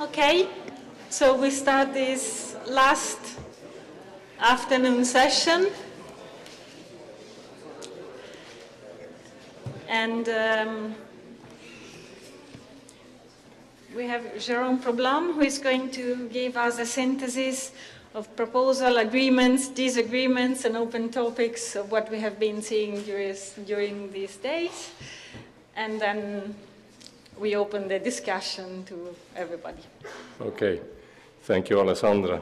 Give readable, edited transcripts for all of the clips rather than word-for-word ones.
Okay, so we start this last afternoon session. And we have Jeroen Poblome, who is going to give us a synthesis of proposal, agreements, disagreements, and open topics of what we have been seeing during these days. And then we open the discussion to everybody. Okay, thank you, Alessandra.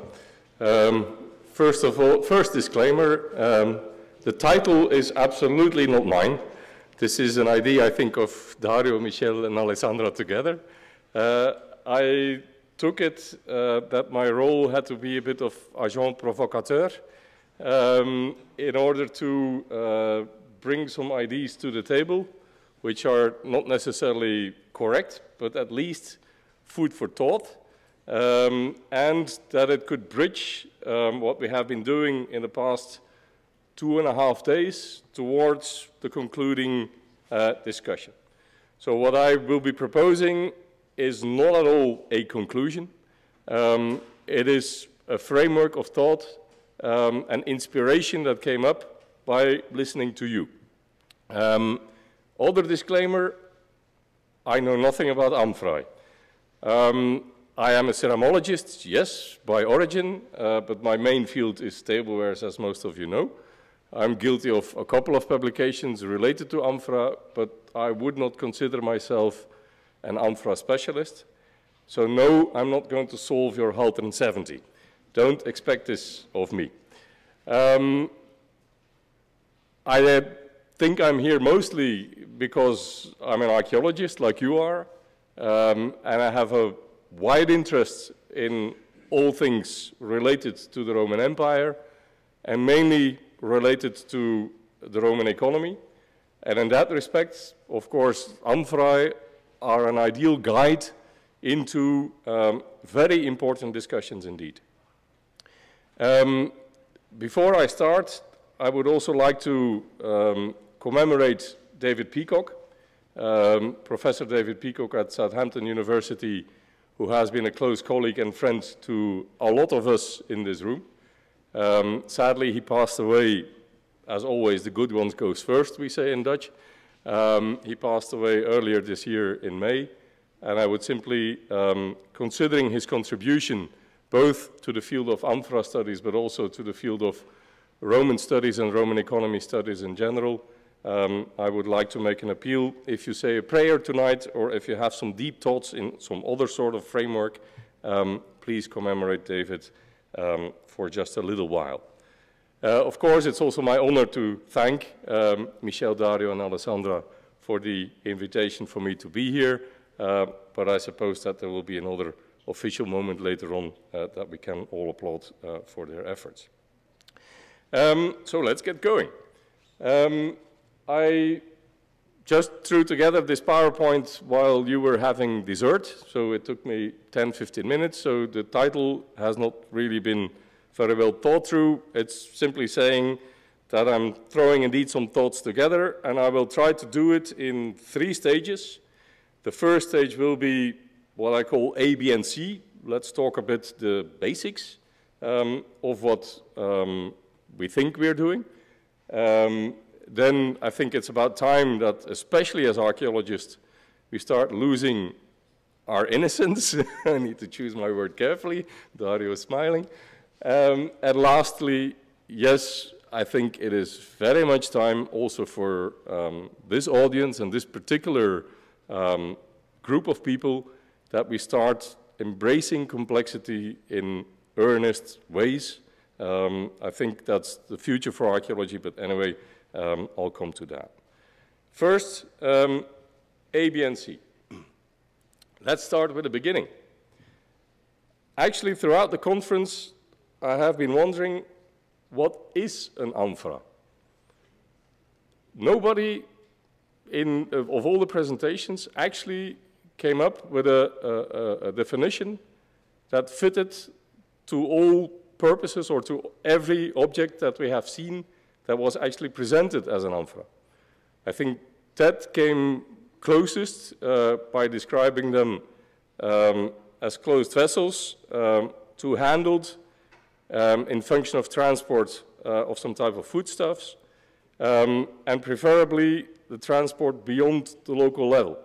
First of all, first disclaimer, the title is absolutely not mine. This is an idea, I think, of Dario, Michel, and Alessandra together. I took it that my role had to be a bit of agent provocateur in order to bring some ideas to the table, which are not necessarily correct, but at least food for thought, and that it could bridge what we have been doing in the past 2.5 days towards the concluding discussion. So what I will be proposing is not at all a conclusion. It is a framework of thought and inspiration that came up by listening to you. Other disclaimer, I know nothing about Amphora. I am a ceramologist, yes, by origin, but my main field is tablewares, as most of you know. I'm guilty of a couple of publications related to Amphora, but I would not consider myself an Amphora specialist. So no, I'm not going to solve your Haltern 70. Don't expect this of me. I think I'm here mostly because I'm an archaeologist like you are, and I have a wide interest in all things related to the Roman Empire, and mainly related to the Roman economy. And in that respect, of course, Amphora are an ideal guide into very important discussions indeed. Before I start, I would also like to commemorate David Peacock, Professor David Peacock at Southampton University, who has been a close colleague and friend to a lot of us in this room. Sadly, he passed away, as always, the good ones goes first, we say in Dutch. He passed away earlier this year in May, and I would simply, considering his contribution both to the field of Amphora studies, but also to the field of Roman studies and Roman economy studies in general, I would like to make an appeal. If you say a prayer tonight, or if you have some deep thoughts in some other sort of framework, please commemorate David for just a little while. Of course, it's also my honor to thank Michel, Dario, and Alessandra for the invitation for me to be here, but I suppose that there will be another official moment later on that we can all applaud for their efforts. So let's get going. I just threw together this PowerPoint while you were having dessert, so it took me 10-15 minutes, so the title has not really been very well thought through. It's simply saying that I'm throwing indeed some thoughts together, and I will try to do it in 3 stages. The first stage will be what I call A, B, and C. Let's talk a bit the basics of what we think we're doing. Then I think it's about time that, especially as archaeologists, we start losing our innocence. I need to choose my word carefully. Dario is smiling. And lastly, yes, I think it is very much time also for this audience and this particular group of people that we start embracing complexity in earnest ways. I think that's the future for archaeology, but anyway, I'll come to that. First, A, B, and C. Let's start with the beginning. Actually, throughout the conference, I have been wondering, what is an amphora? Nobody of all the presentations actually came up with a definition that fitted to all purposes or to every object that we have seen that was actually presented as an amphora. I think Ted came closest by describing them as closed vessels, to handled in function of transport of some type of foodstuffs, and preferably the transport beyond the local level.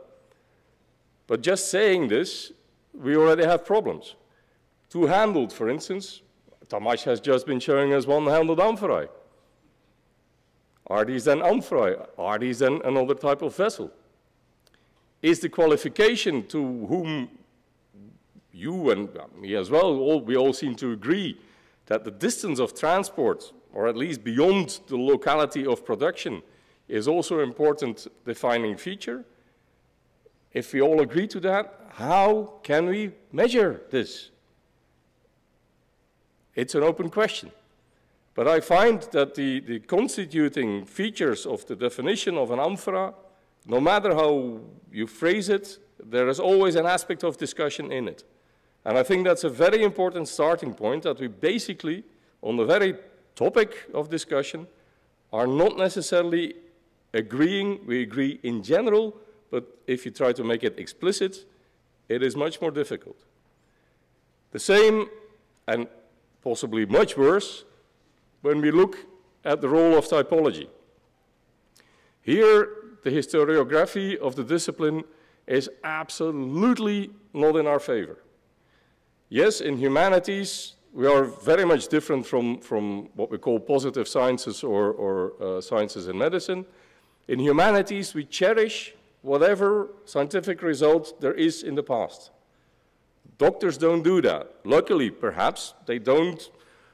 But just saying this, we already have problems. Two-handled, for instance, Tamas has just been showing us one-handled amphorae. Are these then amphorae? Are these then another type of vessel? Is the qualification to whom you and me as well, we all seem to agree that the distance of transport, or at least beyond the locality of production, is also an important defining feature? If we all agree to that, how can we measure this? It's an open question. But I find that the constituting features of the definition of an amphora, no matter how you phrase it, there is always an aspect of discussion in it. And I think that's a very important starting point, that we basically, on the very topic of discussion, are not necessarily agreeing. We agree in general, but if you try to make it explicit, it is much more difficult. The same, and possibly much worse, when we look at the role of typology. Here, the historiography of the discipline is absolutely not in our favor. Yes, in humanities, we are very much different from what we call positive sciences or sciences in medicine. In humanities, we cherish whatever scientific result there is in the past. Doctors don't do that. Luckily, perhaps, they don't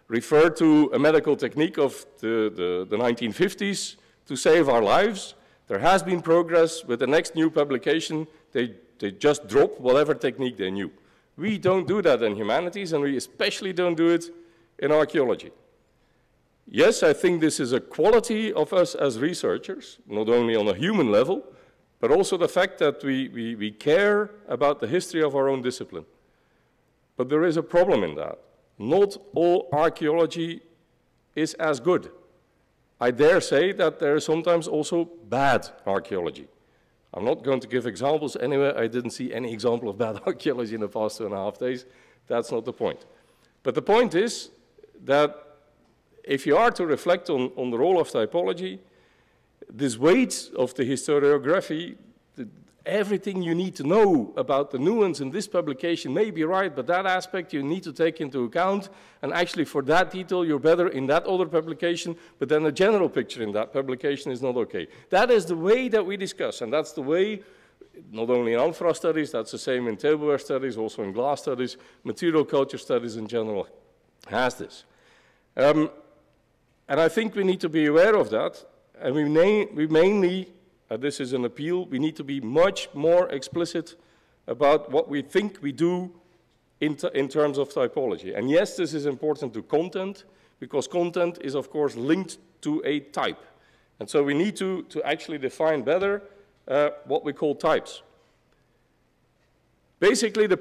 refer to a medical technique of the 1950s to save our lives. There has been progress. With the next new publication, they just drop whatever technique they knew. We don't do that in humanities, and we especially don't do it in archaeology. Yes, I think this is a quality of us as researchers, not only on a human level, but also the fact that we care about the history of our own discipline. But there is a problem in that. Not all archaeology is as good. I dare say that there is sometimes also bad archaeology. I'm not going to give examples anyway. I didn't see any example of bad archaeology in the past 2.5 days. That's not the point. But the point is that if you are to reflect on the role of typology, this weight of the historiography, everything you need to know about the nuance in this publication may be right, but that aspect you need to take into account, and actually for that detail you're better in that other publication, but then the general picture in that publication is not okay. That is the way that we discuss, and that's the way, not only in Amphora studies, that's the same in tableware studies, also in glass studies, material culture studies in general has this. And I think we need to be aware of that, and we mainly, this is an appeal, we need to be much more explicit about what we think we do in terms of typology. And yes, this is important to content, because content is, of course, linked to a type. And so we need to actually define better what we call types. Basically, the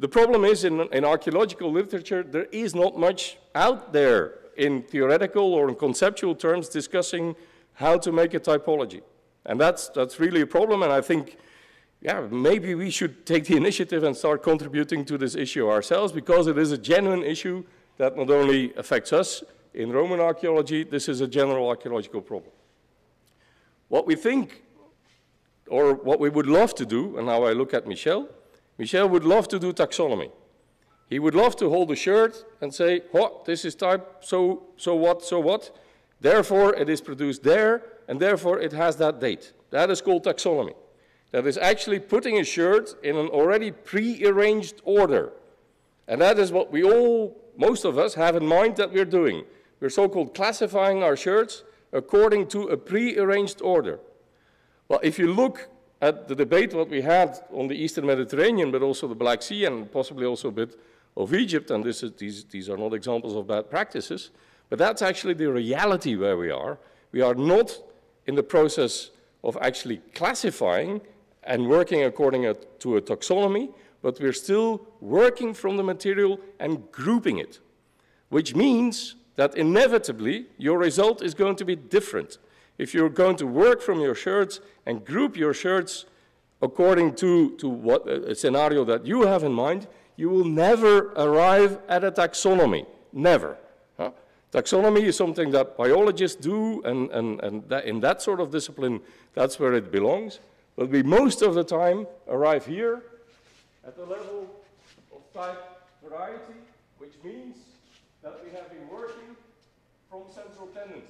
problem is in archaeological literature, there is not much out there in theoretical or in conceptual terms discussing how to make a typology. And that's really a problem, and I think, yeah, maybe we should take the initiative and start contributing to this issue ourselves, because it is a genuine issue that not only affects us in Roman archaeology, this is a general archaeological problem. What we think, or what we would love to do, and now I look at Michel would love to do taxonomy. He would love to hold a shirt and say, oh, this is type, so what, therefore it is produced there, and therefore it has that date. That is called taxonomy. That is actually putting a shirt in an already pre-arranged order. And that is what we all, most of us, have in mind that we're doing. We're so-called classifying our shirts according to a pre-arranged order. Well, if you look at the debate what we had on the Eastern Mediterranean, but also the Black Sea, and possibly also a bit of Egypt, and these are not examples of bad practices, but that's actually the reality where we are. We are not in the process of actually classifying and working according to a taxonomy, but we're still working from the material and grouping it, which means that inevitably your result is going to be different. If you're going to work from your shirts and group your shirts according to what a scenario that you have in mind, you will never arrive at a taxonomy, never. Huh? Taxonomy is something that biologists do, and that in that sort of discipline, that's where it belongs. But we most of the time arrive here at the level of type variety, which means that we have been working from central tendencies.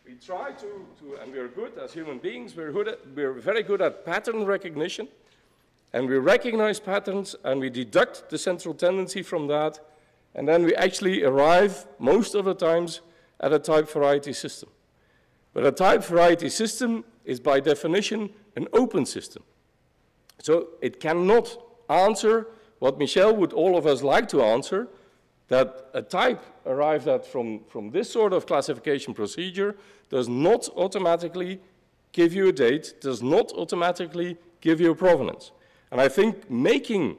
We try to and we're good as human beings, we're very good at pattern recognition, and we recognize patterns and we deduct the central tendency from that, and then we actually arrive most of the times at a type variety system. But a type variety system is by definition an open system. So it cannot answer what Michel would all of us like to answer, that a type arrived at from this sort of classification procedure does not automatically give you a date, does not automatically give you a provenance. And I think making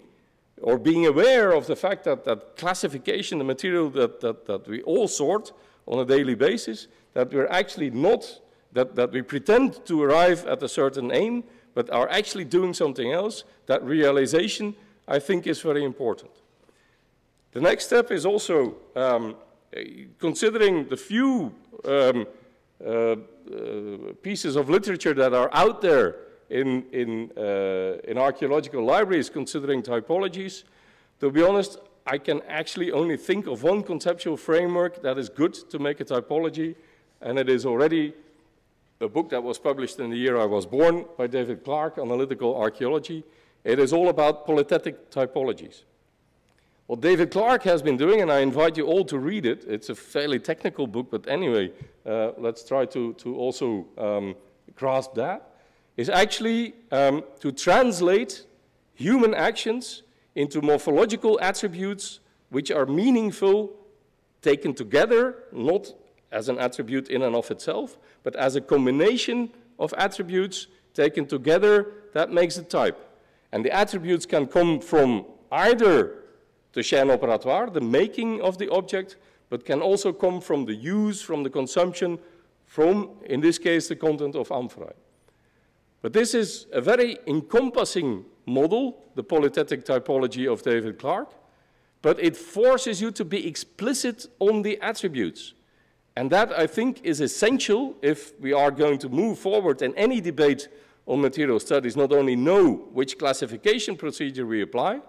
or being aware of the fact that classification, the material that we all sort on a daily basis, that we're actually not, that we pretend to arrive at a certain aim, but are actually doing something else, that realization, I think, is very important. The next step is also considering the few pieces of literature that are out there in archaeological libraries considering typologies. To be honest, I can actually only think of one conceptual framework that is good to make a typology, and it is already a book that was published in the year I was born by David Clark, Analytical Archaeology. It is all about polythetic typologies. What David Clark has been doing, and I invite you all to read it, it's a fairly technical book, but anyway, let's try to also grasp that, is actually to translate human actions into morphological attributes which are meaningful, taken together, not as an attribute in and of itself, but as a combination of attributes taken together that makes a type. And the attributes can come from either the chaîne opératoire, the making of the object, but can also come from the use, from the consumption, from, in this case, the content of Amphora. But this is a very encompassing model, the polythetic typology of David Clark, but it forces you to be explicit on the attributes. And that, I think, is essential if we are going to move forward in any debate on material studies, not only know which classification procedure we apply,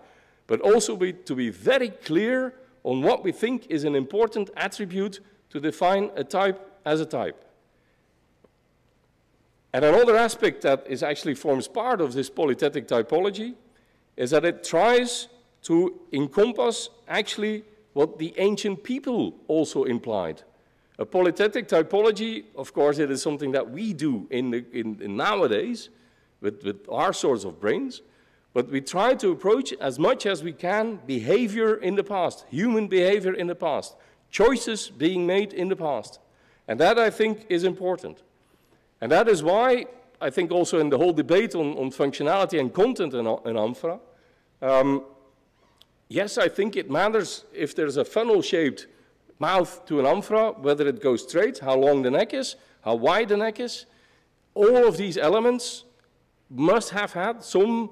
but also to be very clear on what we think is an important attribute to define a type as a type. And another aspect that is actually forms part of this polythetic typology is that it tries to encompass actually what the ancient people also implied. A polythetic typology, of course, it is something that we do in nowadays with our sorts of brains, but we try to approach as much as we can behavior in the past, human behavior in the past, choices being made in the past. And that, I think, is important. And that is why I think also in the whole debate on functionality and content in Amphora, yes, I think it matters if there's a funnel-shaped mouth to an Amphora, whether it goes straight, how long the neck is, how wide the neck is. All of these elements must have had some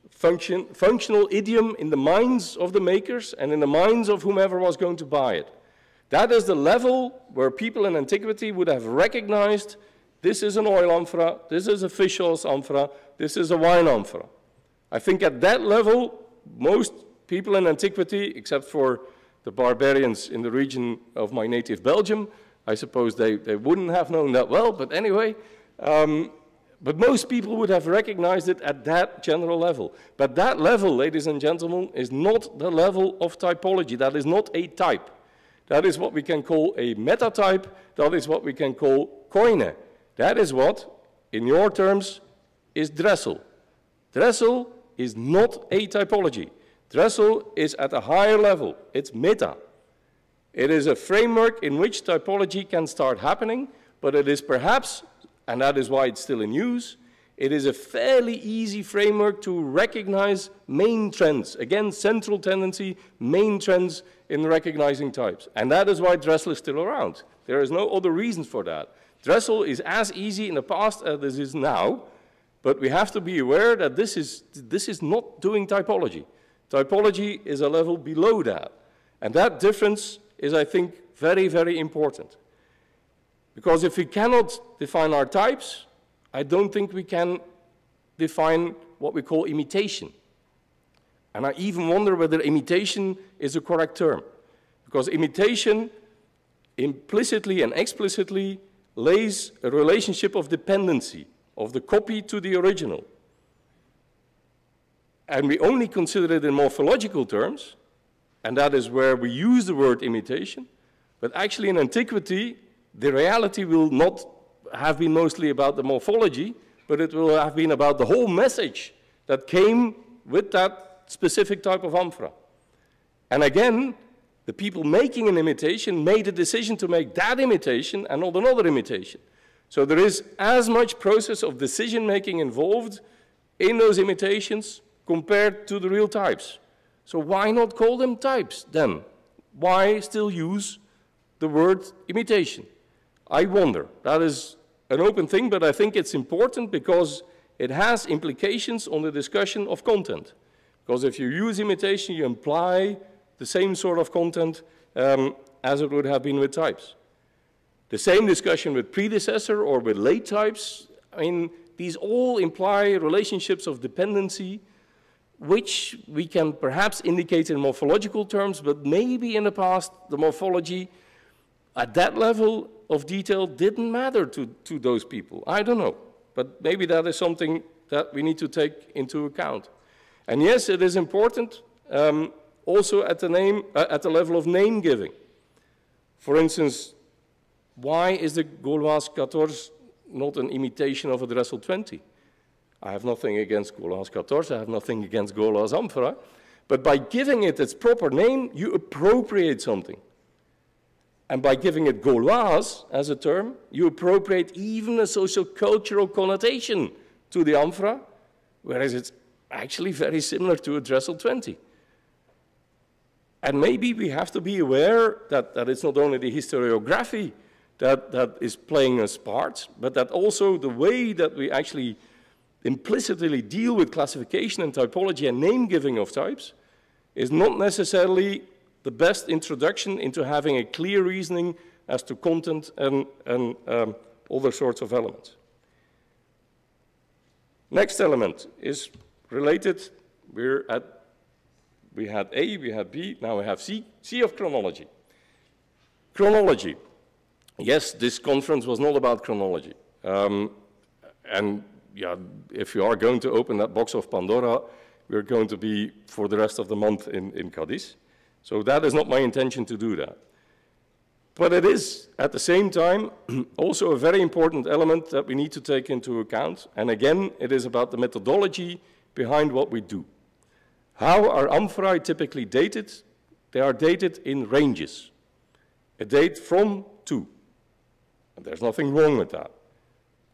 functional idiom in the minds of the makers and in the minds of whomever was going to buy it. That is the level where people in antiquity would have recognized this is an oil amphora, this is a fish sauce amphora, this is a wine amphora. I think at that level, most people in antiquity, except for the barbarians in the region of my native Belgium, I suppose they wouldn't have known that well, but anyway, but most people would have recognized it at that general level. But that level, ladies and gentlemen, is not the level of typology. That is not a type. That is what we can call a metatype. That is what we can call koine. That is what, in your terms, is Dressel. Dressel is not a typology. Dressel is at a higher level. It's meta. It is a framework in which typology can start happening, but it is perhaps, and that is why it's still in use, it is a fairly easy framework to recognize main trends. Again, central tendency, main trends in recognizing types. And that is why Dressel is still around. There is no other reason for that. Dressel is as easy in the past as it is now But we have to be aware that this is not doing typology. Typology is a level below that. And that difference is, I think, very, very important. Because if we cannot define our types, I don't think we can define what we call imitation. And I even wonder whether imitation is a correct term. Because imitation implicitly and explicitly lays a relationship of dependency of the copy to the original. And we only consider it in morphological terms, and that is where we use the word imitation. But actually in Antiquity, the reality will not have been mostly about the morphology, but it will have been about the whole message that came with that specific type of amphora. And again, the people making an imitation made a decision to make that imitation and not another imitation. So there is as much process of decision-making involved in those imitations compared to the real types. So why not call them types then? Why still use the word imitation? I wonder. That is an open thing, but I think it's important because it has implications on the discussion of content. Because if you use imitation, you imply the same sort of content as it would have been with types. The same discussion with predecessor or with late types, I mean, these all imply relationships of dependency, which we can perhaps indicate in morphological terms, but maybe in the past the morphology at that level of detail didn't matter to those people. I don't know, but maybe that is something that we need to take into account. And yes, it is important also at the level of name giving. For instance, why is the Gauloise 14 not an imitation of a Dressel 20? I have nothing against Gauloise 14, I have nothing against Gauloise Amphora, but by giving it its proper name, you appropriate something. And by giving it Gauloise as a term, you appropriate even a social-cultural connotation to the amphora, whereas it's actually very similar to a Dressel 20. And maybe we have to be aware that it's not only the historiography that is playing us parts, but that also the way that we actually implicitly deal with classification and typology and name-giving of types is not necessarily the best introduction into having a clear reasoning as to content and other sorts of elements. Next element is related. We had A, we had B, now we have C. C of chronology. Chronology. Yes, this conference was not about chronology. And yeah, if you are going to open that box of Pandora, we're going to be for the rest of the month in Cadiz. So that is not my intention to do that. But it is, at the same time, also a very important element that we need to take into account. And again, it is about the methodology behind what we do. How are amphorae typically dated? They are dated in ranges. A date from to. And there's nothing wrong with that.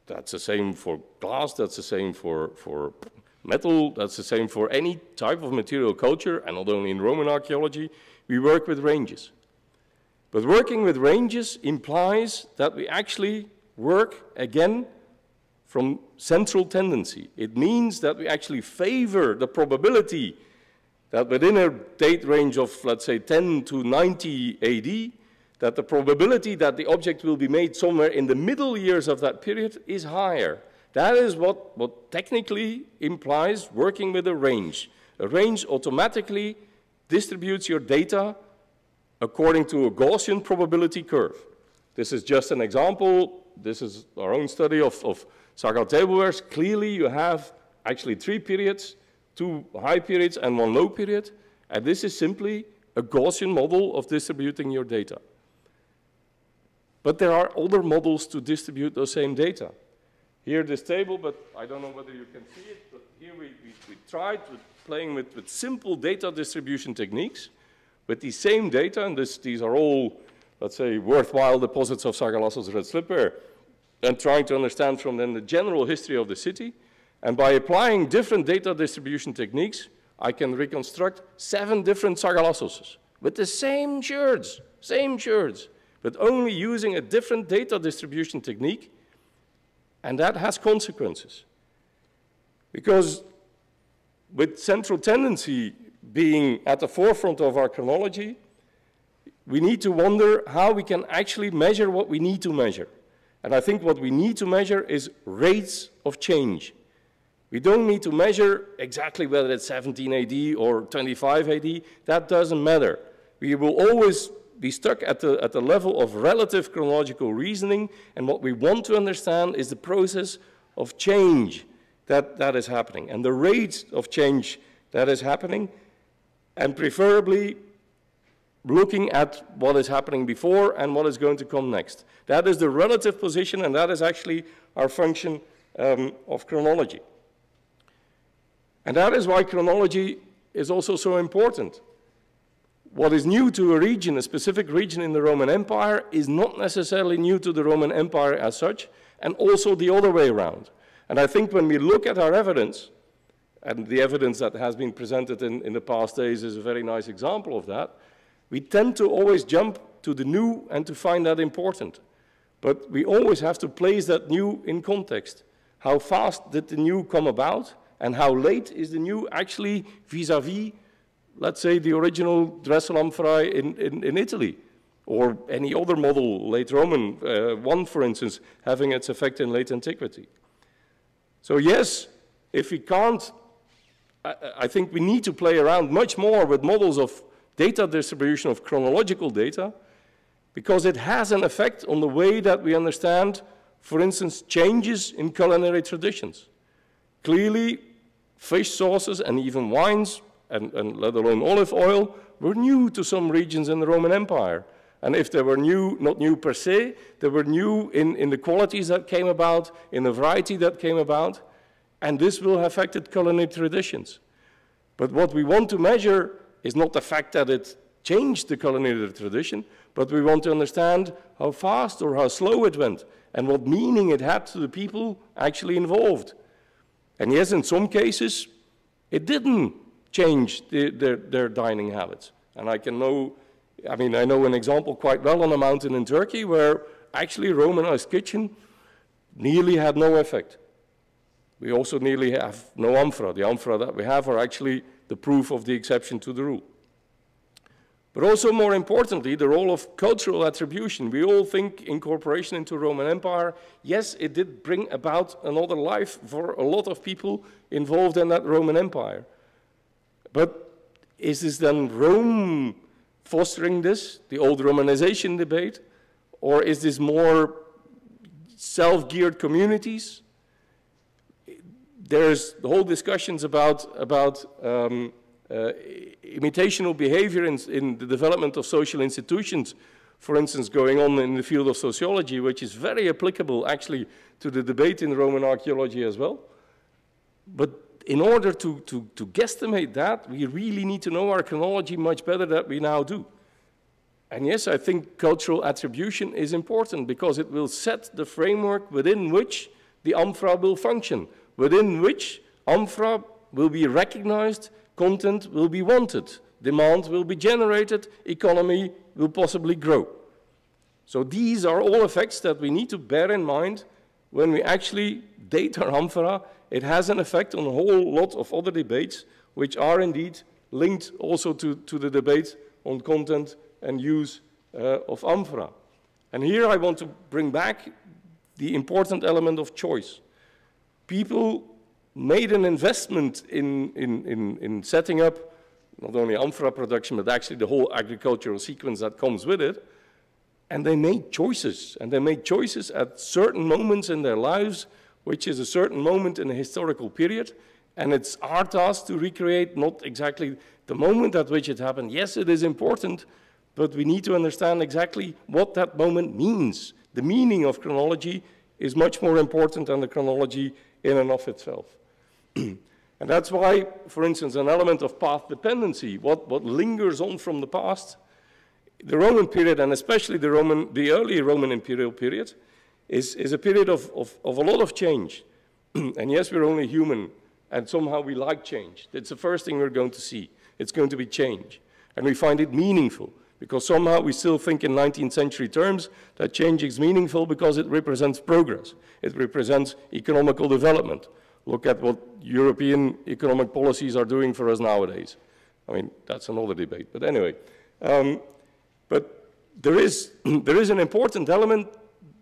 That's the same for glass, that's the same for metal, that's the same for any type of material culture, and not only in Roman archaeology, we work with ranges. But working with ranges implies that we actually work, again, from central tendency. It means that we actually favor the probability that within a date range of, let's say, 10 to 90 AD, that the probability that the object will be made somewhere in the middle years of that period is higher. That is what technically implies working with a range. A range automatically distributes your data according to a Gaussian probability curve. This is just an example. This is our own study of Sagal tablewares. Clearly, you have actually 3 periods, 2 high periods and 1 low period. And this is simply a Gaussian model of distributing your data. But there are other models to distribute those same data. Here, this table, but I don't know whether you can see it, but here we tried with playing with simple data distribution techniques with these same data, and these are all, let's say, worthwhile deposits of Sagalassos red slipware, and trying to understand from them the general history of the city. And by applying different data distribution techniques, I can reconstruct 7 different Sagalassos with the same sherds, but only using a different data distribution technique, and that has consequences. Because with central tendency being at the forefront of our chronology, we need to wonder how we can actually measure what we need to measure. And I think what we need to measure is rates of change. We don't need to measure exactly whether it's 17 AD or 25 AD. That doesn't matter. We will always be stuck at the level of relative chronological reasoning, and what we want to understand is the process of change that is happening, and the rate of change that is happening, and preferably looking at what is happening before and what is going to come next. That is the relative position, and that is actually our function of chronology. And that is why chronology is also so important. What is new to a region, a specific region in the Roman Empire, is not necessarily new to the Roman Empire as such, and also the other way around. And I think when we look at our evidence, and the evidence that has been presented in the past days is a very nice example of that, we tend to always jump to the new and to find that important. But we always have to place that new in context. How fast did the new come about, and how late is the new actually vis-à-vis, let's say, the original Dressel Amphora in Italy, or any other model, late Roman, one, for instance, having its effect in late antiquity. So yes, if we can't, I think we need to play around much more with models of data distribution of chronological data, because it has an effect on the way that we understand, for instance, changes in culinary traditions. Clearly, fish sauces and even wines, and let alone olive oil, were new to some regions in the Roman Empire. And if they were new, not new per se, they were new in the qualities that came about, in the variety that came about, and this will have affected culinary traditions. But what we want to measure is not the fact that it changed the culinary tradition, but we want to understand how fast or how slow it went, and what meaning it had to the people actually involved. And yes, in some cases, it didn't change their dining habits. And I know an example quite well on a mountain in Turkey where actually Romanized kitchen nearly had no effect. We also nearly have no amphora. The amphora that we have are actually the proof of the exception to the rule. But also more importantly, the role of cultural attribution. We all think incorporation into Roman Empire, yes, it did bring about another life for a lot of people involved in that Roman Empire. But is this then Rome fostering this, the old Romanization debate? Or is this more self-geared communities? There's the whole discussions about imitational behavior in the development of social institutions, for instance, going on in the field of sociology, which is very applicable actually to the debate in Roman archaeology as well. But in order to guesstimate that, we really need to know our chronology much better than we now do. And yes, I think cultural attribution is important because it will set the framework within which the amphora will function, within which amphora will be recognized, content will be wanted, demand will be generated, economy will possibly grow. So these are all effects that we need to bear in mind when we actually date our amphora. It has an effect on a whole lot of other debates, which are indeed linked also to the debate on content and use of amphora. And here I want to bring back the important element of choice. People made an investment in setting up not only amphora production, but actually the whole agricultural sequence that comes with it. And they made choices. And they made choices at certain moments in their lives, which is a certain moment in a historical period. And it's our task to recreate not exactly the moment at which it happened. Yes, it is important, but we need to understand exactly what that moment means. The meaning of chronology is much more important than the chronology in and of itself. And that's why, for instance, an element of path dependency, what lingers on from the past, the Roman period, and especially the early Roman imperial period, is a period of a lot of change. And yes, we're only human, and somehow we like change. It's the first thing we're going to see. It's going to be change. And we find it meaningful, because somehow we still think in 19th century terms that change is meaningful because it represents progress. It represents economical development. look at what European economic policies are doing for us nowadays. I mean, that's another debate, but anyway. But there is an important element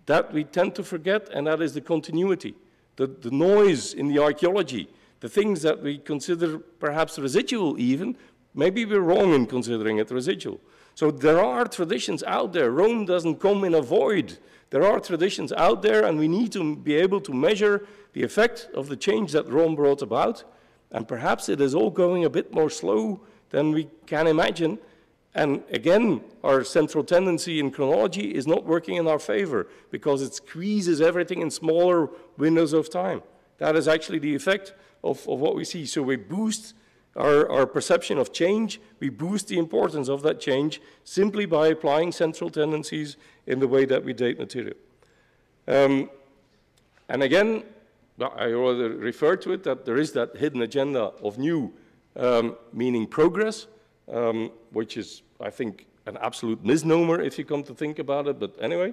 that we tend to forget, and that is the continuity, the noise in the archaeology, the things that we consider perhaps residual even. Maybe we're wrong in considering it residual. So there are traditions out there. Rome doesn't come in a void. There are traditions out there, and we need to be able to measure the effect of the change that Rome brought about. And perhaps it is all going a bit more slow than we can imagine. And again, our central tendency in chronology is not working in our favor because it squeezes everything in smaller windows of time. That is actually the effect of what we see. So we boost our perception of change, we boost the importance of that change simply by applying central tendencies in the way that we date material. And again, I already referred to it, that there is that hidden agenda of new, meaning progress, which is, I think, an absolute misnomer if you come to think about it, but anyway.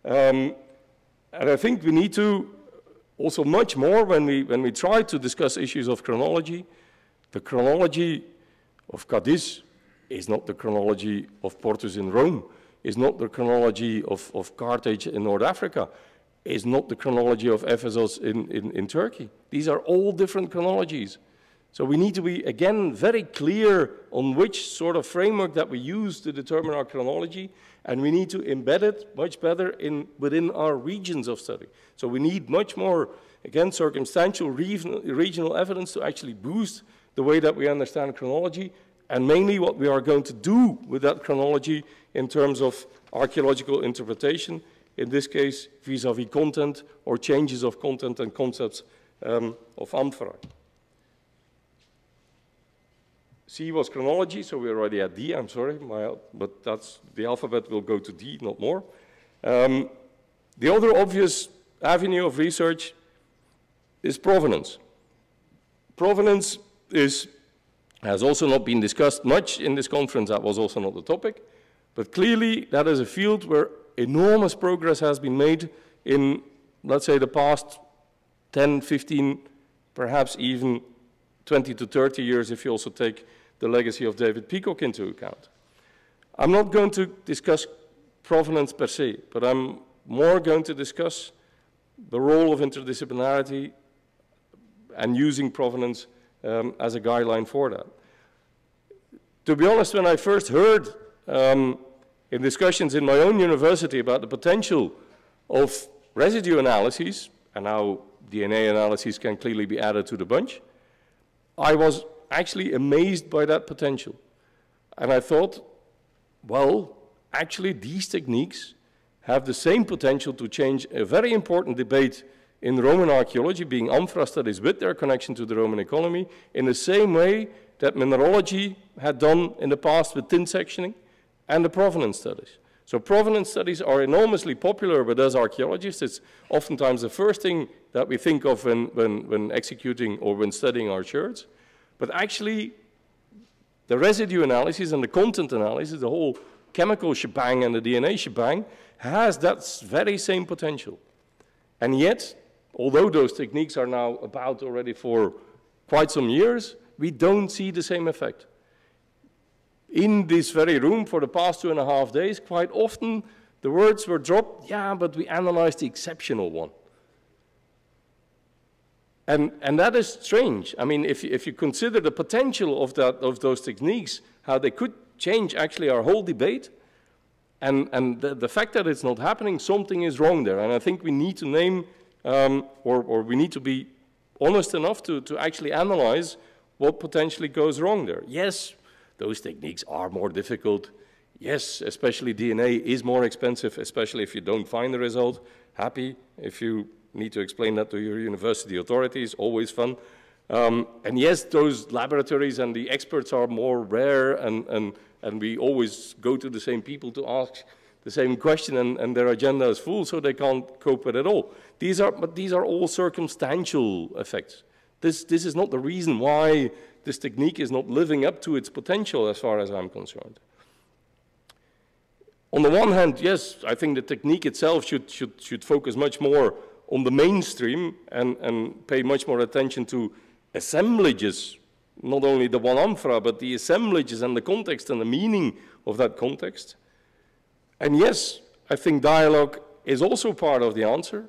And I think we need to also much more when we try to discuss issues of chronology. The chronology of Cadiz is not the chronology of Portus in Rome, is not the chronology of Carthage in North Africa, is not the chronology of Ephesus in Turkey. These are all different chronologies. So we need to be, again, very clear on which sort of framework that we use to determine our chronology, and we need to embed it much better within our regions of study. So we need much more, again, circumstantial regional evidence to actually boost the way that we understand chronology, and mainly what we are going to do with that chronology in terms of archaeological interpretation, in this case, vis-à-vis content or changes of content and concepts of Amphora. C was chronology, so we're already at D, I'm sorry, but that's, the alphabet will go to D, not more. The other obvious avenue of research is provenance. Provenance has also not been discussed much in this conference. That was also not the topic. But clearly, that is a field where enormous progress has been made in, let's say, the past 10, 15, perhaps even 20 to 30 years if you also take the legacy of David Peacock into account. I'm not going to discuss provenance per se, but I'm more going to discuss the role of interdisciplinarity and using provenance as a guideline for that. To be honest, when I first heard in discussions in my own university about the potential of residue analyses, and how DNA analyses can clearly be added to the bunch, I was actually amazed by that potential. And I thought, well, actually these techniques have the same potential to change a very important debate in Roman archaeology, being Amphora studies with their connection to the Roman economy, in the same way that mineralogy had done in the past with tin sectioning and the provenance studies. So provenance studies are enormously popular with us archaeologists. It's oftentimes the first thing that we think of when executing or when studying our sherds. But actually, the residue analysis and the content analysis, the whole chemical shebang and the DNA shebang, has that very same potential. And yet, although those techniques are now about already for quite some years, we don't see the same effect. In this very room for the past 2.5 days, quite often the words were dropped, yeah, but we analyzed the exceptional one. And that is strange. I mean, if you consider the potential of those techniques, how they could change actually our whole debate, and the fact that it's not happening, something is wrong there. And I think we need to name, or we need to be honest enough to actually analyze what potentially goes wrong there. Yes, those techniques are more difficult. Yes, especially DNA is more expensive, especially if you don't find the result. Happy if you need to explain that to your university authorities, always fun. And yes, those laboratories and the experts are more rare, and we always go to the same people to ask the same question, and their agenda is full, so they can't cope with it all. But these are all circumstantial effects. This is not the reason why this technique is not living up to its potential as far as I'm concerned. On the one hand, yes, I think the technique itself should focus much more on the mainstream and pay much more attention to assemblages, not only the one amphora, but the assemblages and the context and the meaning of that context. And yes, I think dialogue is also part of the answer,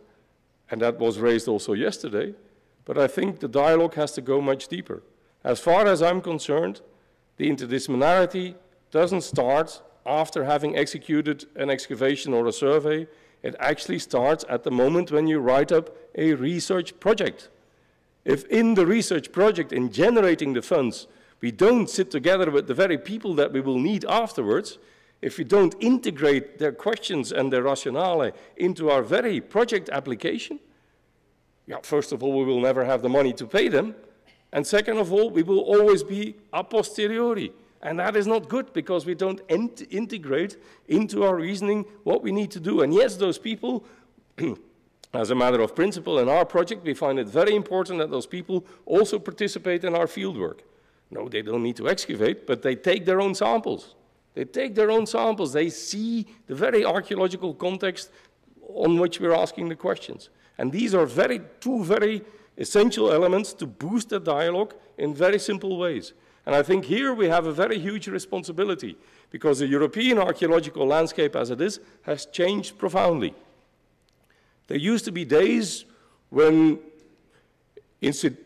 and that was raised also yesterday, but I think the dialogue has to go much deeper. As far as I'm concerned, the interdisciplinarity doesn't start after having executed an excavation or a survey. It actually starts at the moment when you write up a research project. If in the research project, in generating the funds, we don't sit together with the very people that we will need afterwards, if we don't integrate their questions and their rationale into our very project application, yeah, first of all, we will never have the money to pay them, and second of all, we will always be a posteriori. And that is not good because we don't integrate into our reasoning what we need to do. And yes, those people, as a matter of principle in our project, we find it very important that those people also participate in our fieldwork. No, they don't need to excavate, but they take their own samples. They take their own samples. They see the very archaeological context on which we're asking the questions. And these are two very essential elements to boost the dialogue in very simple ways. And I think here we have a very huge responsibility because the European archaeological landscape as it is has changed profoundly. There used to be days when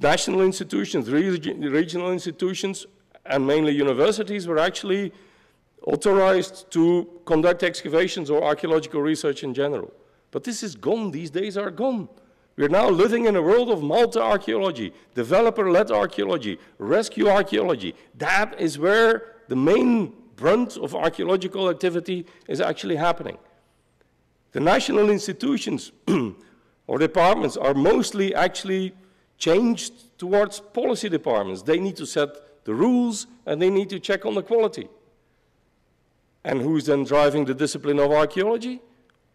national institutions, regional institutions, and mainly universities were actually authorized to conduct excavations or archaeological research in general. But this is gone. These days are gone. We're now living in a world of multi-archaeology, developer-led archaeology, rescue archaeology. That is where the main brunt of archaeological activity is actually happening. The national institutions or departments are mostly actually changed towards policy departments. They need to set the rules and they need to check on the quality. And who's then driving the discipline of archaeology?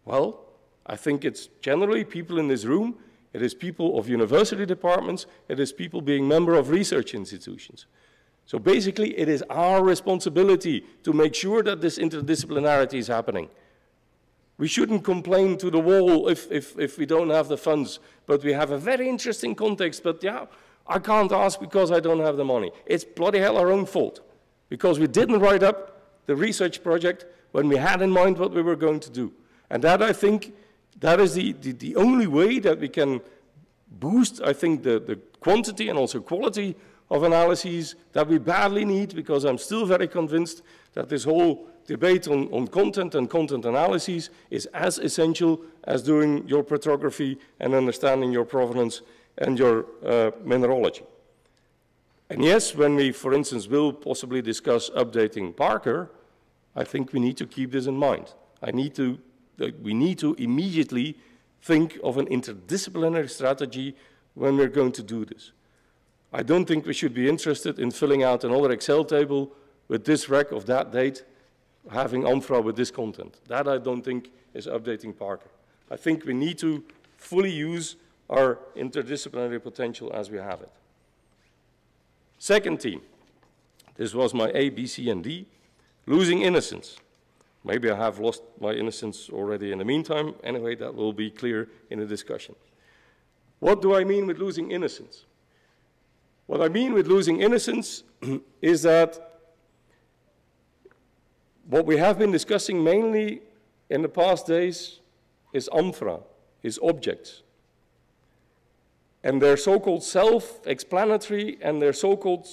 Well, I think it's generally people in this room. It is people of university departments. It is people being members of research institutions. So basically, it is our responsibility to make sure that this interdisciplinarity is happening. We shouldn't complain to the wall if we don't have the funds, but we have a very interesting context, but yeah, I can't ask because I don't have the money. It's bloody hell our own fault, because we didn't write up the research project when we had in mind what we were going to do. And that, I think, that is the only way that we can boost, I think, the quantity and also quality of analyses that we badly need, because I'm still very convinced that this whole debate on content and content analyses is as essential as doing your petrography and understanding your provenance and your mineralogy. And yes, when we, for instance, will possibly discuss updating Parker, I think we need to keep this in mind. We need to immediately think of an interdisciplinary strategy when we're going to do this. I don't think we should be interested in filling out another Excel table with this rec of that date, having Amphora with this content. That I don't think is updating Parker. I think we need to fully use our interdisciplinary potential as we have it. Second theme, this was my A, B, C, and D, losing innocence. Maybe I have lost my innocence already in the meantime. Anyway, that will be clear in the discussion. What do I mean with losing innocence? What I mean with losing innocence is that what we have been discussing mainly in the past days is Amphora, is objects. And they're so-called self-explanatory and they're so-called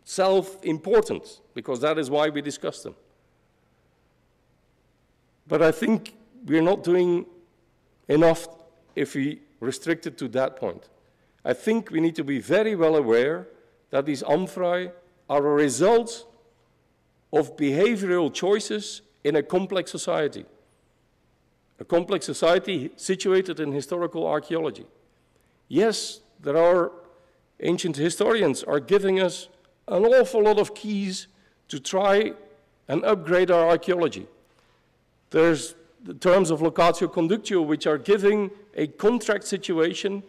self-important, because that is why we discuss them. But I think we're not doing enough if we restrict it to that point. I think we need to be very well aware that these amphorae are a result of behavioral choices in a complex society. A complex society situated in historical archaeology. Yes, there are ancient historians are giving us an awful lot of keys to try and upgrade our archaeology. There's the terms of locatio conductio, which are giving a contract situation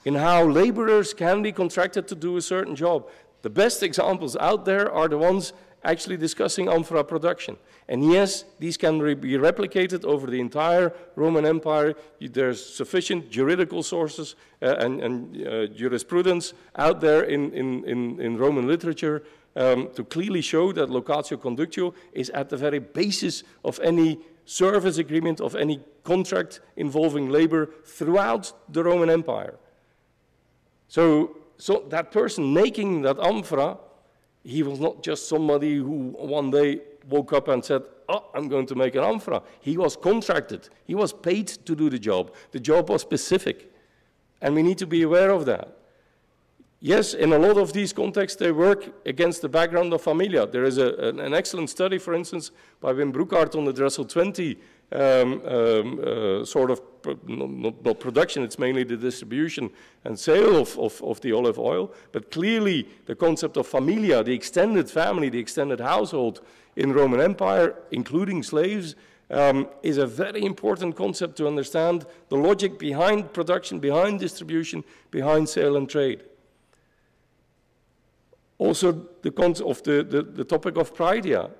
in how laborers can be contracted to do a certain job. The best examples out there are the ones actually discussing Amphora production. And yes, these can be replicated over the entire Roman Empire. There's sufficient juridical sources and jurisprudence out there in Roman literature to clearly show that locatio conductio is at the very basis of any service agreement, of any contract involving labor throughout the Roman Empire. So that person making that amphora, he was not just somebody who one day woke up and said, oh, I'm going to make an amphora. He was contracted. He was paid to do the job. The job was specific. And we need to be aware of that. Yes, in a lot of these contexts, they work against the background of familia. There is an excellent study, for instance, by Wim Broekhart on the Dressel 20 sort of, not production, it's mainly the distribution and sale of the olive oil. But clearly, the concept of familia, the extended family, the extended household in Roman Empire, including slaves, is a very important concept to understand the logic behind production, behind distribution, behind sale and trade. Also, the topic of paideia.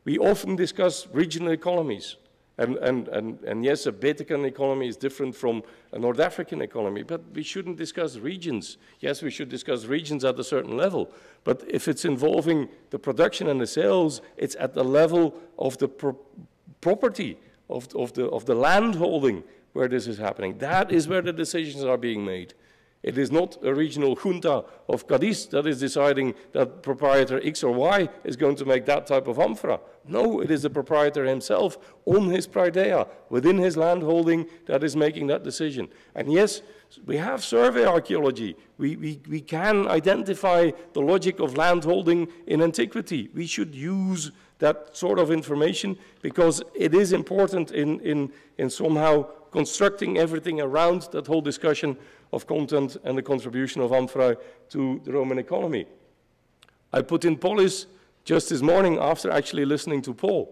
We often discuss regional economies. And yes, a Betacan economy is different from a North African economy, but we shouldn't discuss regions. Yes, we should discuss regions at a certain level, but if it's involving the production and the sales, it's at the level of the property, of the land holding where this is happening. That is where the decisions are being made. It is not a regional junta of Cadiz that is deciding that proprietor X or Y is going to make that type of amphora. No, it is the proprietor himself on his paideia, within his land holding, that is making that decision. And yes, we have survey archaeology. We can identify the logic of land holding in antiquity. We should use that sort of information because it is important in somehow constructing everything around that whole discussion of content and the contribution of amphora to the Roman economy. I put in polis just this morning after actually listening to Paul.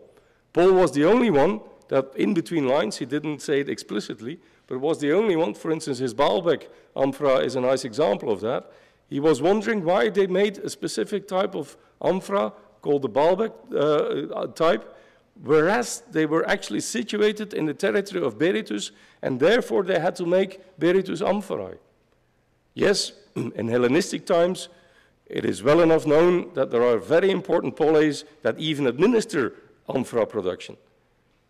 Paul was the only one that in between lines, he didn't say it explicitly, but was the only one, for instance, his Baalbek amphora is a nice example of that. He was wondering why they made a specific type of amphora called the Baalbek type, whereas they were actually situated in the territory of Berytus, and therefore they had to make Berytus amphorae. Yes, in Hellenistic times, it is well enough known that there are very important poleis that even administer amphora production.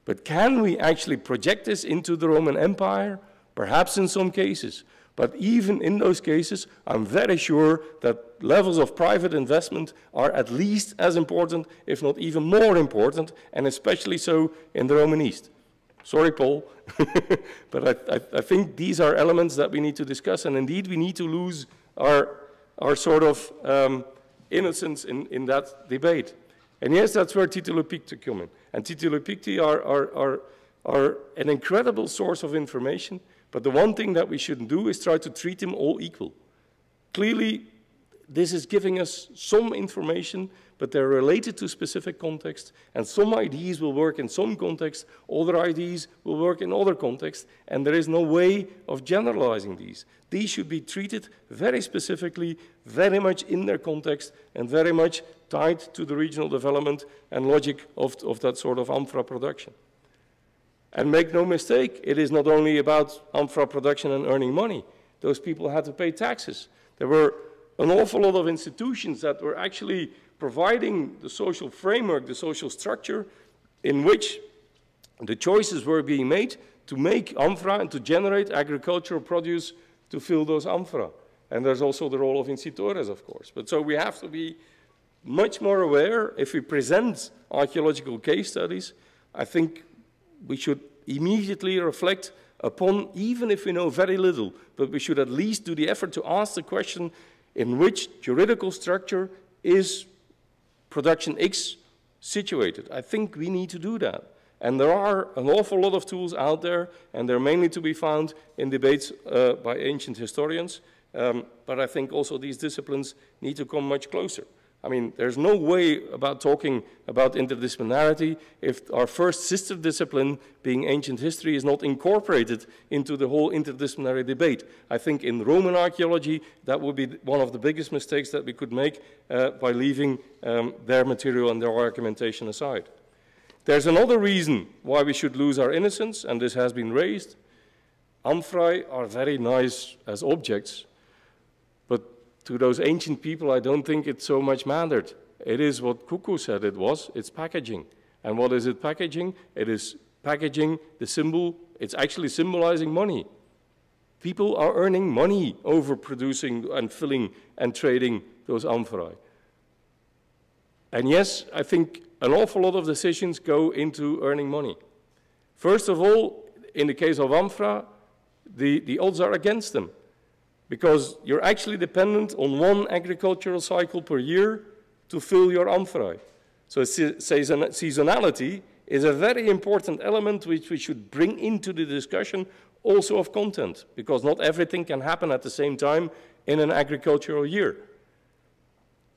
But can we actually project this into the Roman Empire? Perhaps in some cases. But even in those cases, I'm very sure that levels of private investment are at least as important, if not even more important, and especially so in the Roman East. Sorry, Paul, but I think these are elements that we need to discuss, and indeed we need to lose our sort of innocence in that debate. And yes, that's where tituli picti come in. And tituli picti are an incredible source of information, but the one thing that we shouldn't do is try to treat them all equal. Clearly, this is giving us some information, but they're related to specific contexts, and some IDs will work in some contexts, other IDs will work in other contexts, and there is no way of generalizing these. These should be treated very specifically, very much in their context, and very much tied to the regional development and logic of that sort of amphora production. And make no mistake, it is not only about amphora production and earning money. Those people had to pay taxes. There were an awful lot of institutions that were actually providing the social framework, the social structure in which the choices were being made to make amphora and to generate agricultural produce to fill those amphora. And there's also the role of institutores, of course. But so we have to be much more aware. If we present archaeological case studies, I think we should immediately reflect upon, even if we know very little, but we should at least do the effort to ask the question, in which juridical structure is production X situated? I think we need to do that. And there are an awful lot of tools out there, and they're mainly to be found in debates by ancient historians. But I think also these disciplines need to come much closer. I mean, there's no way about talking about interdisciplinarity if our first sister discipline, being ancient history, is not incorporated into the whole interdisciplinary debate. I think in Roman archaeology, that would be one of the biggest mistakes that we could make by leaving their material and their argumentation aside. There's another reason why we should lose our innocence, and this has been raised. Amphorae are very nice as objects, but to those ancient people, I don't think it so much mattered. It is what Kuku said it was, it's packaging. And what is it packaging? It is packaging the symbol, it's actually symbolizing money. People are earning money over producing and filling and trading those amphorae. And yes, I think an awful lot of decisions go into earning money. First of all, in the case of amphora, the odds are against them, because you're actually dependent on one agricultural cycle per year to fill your amphorae. So seasonality is a very important element which we should bring into the discussion also of content, because not everything can happen at the same time in an agricultural year.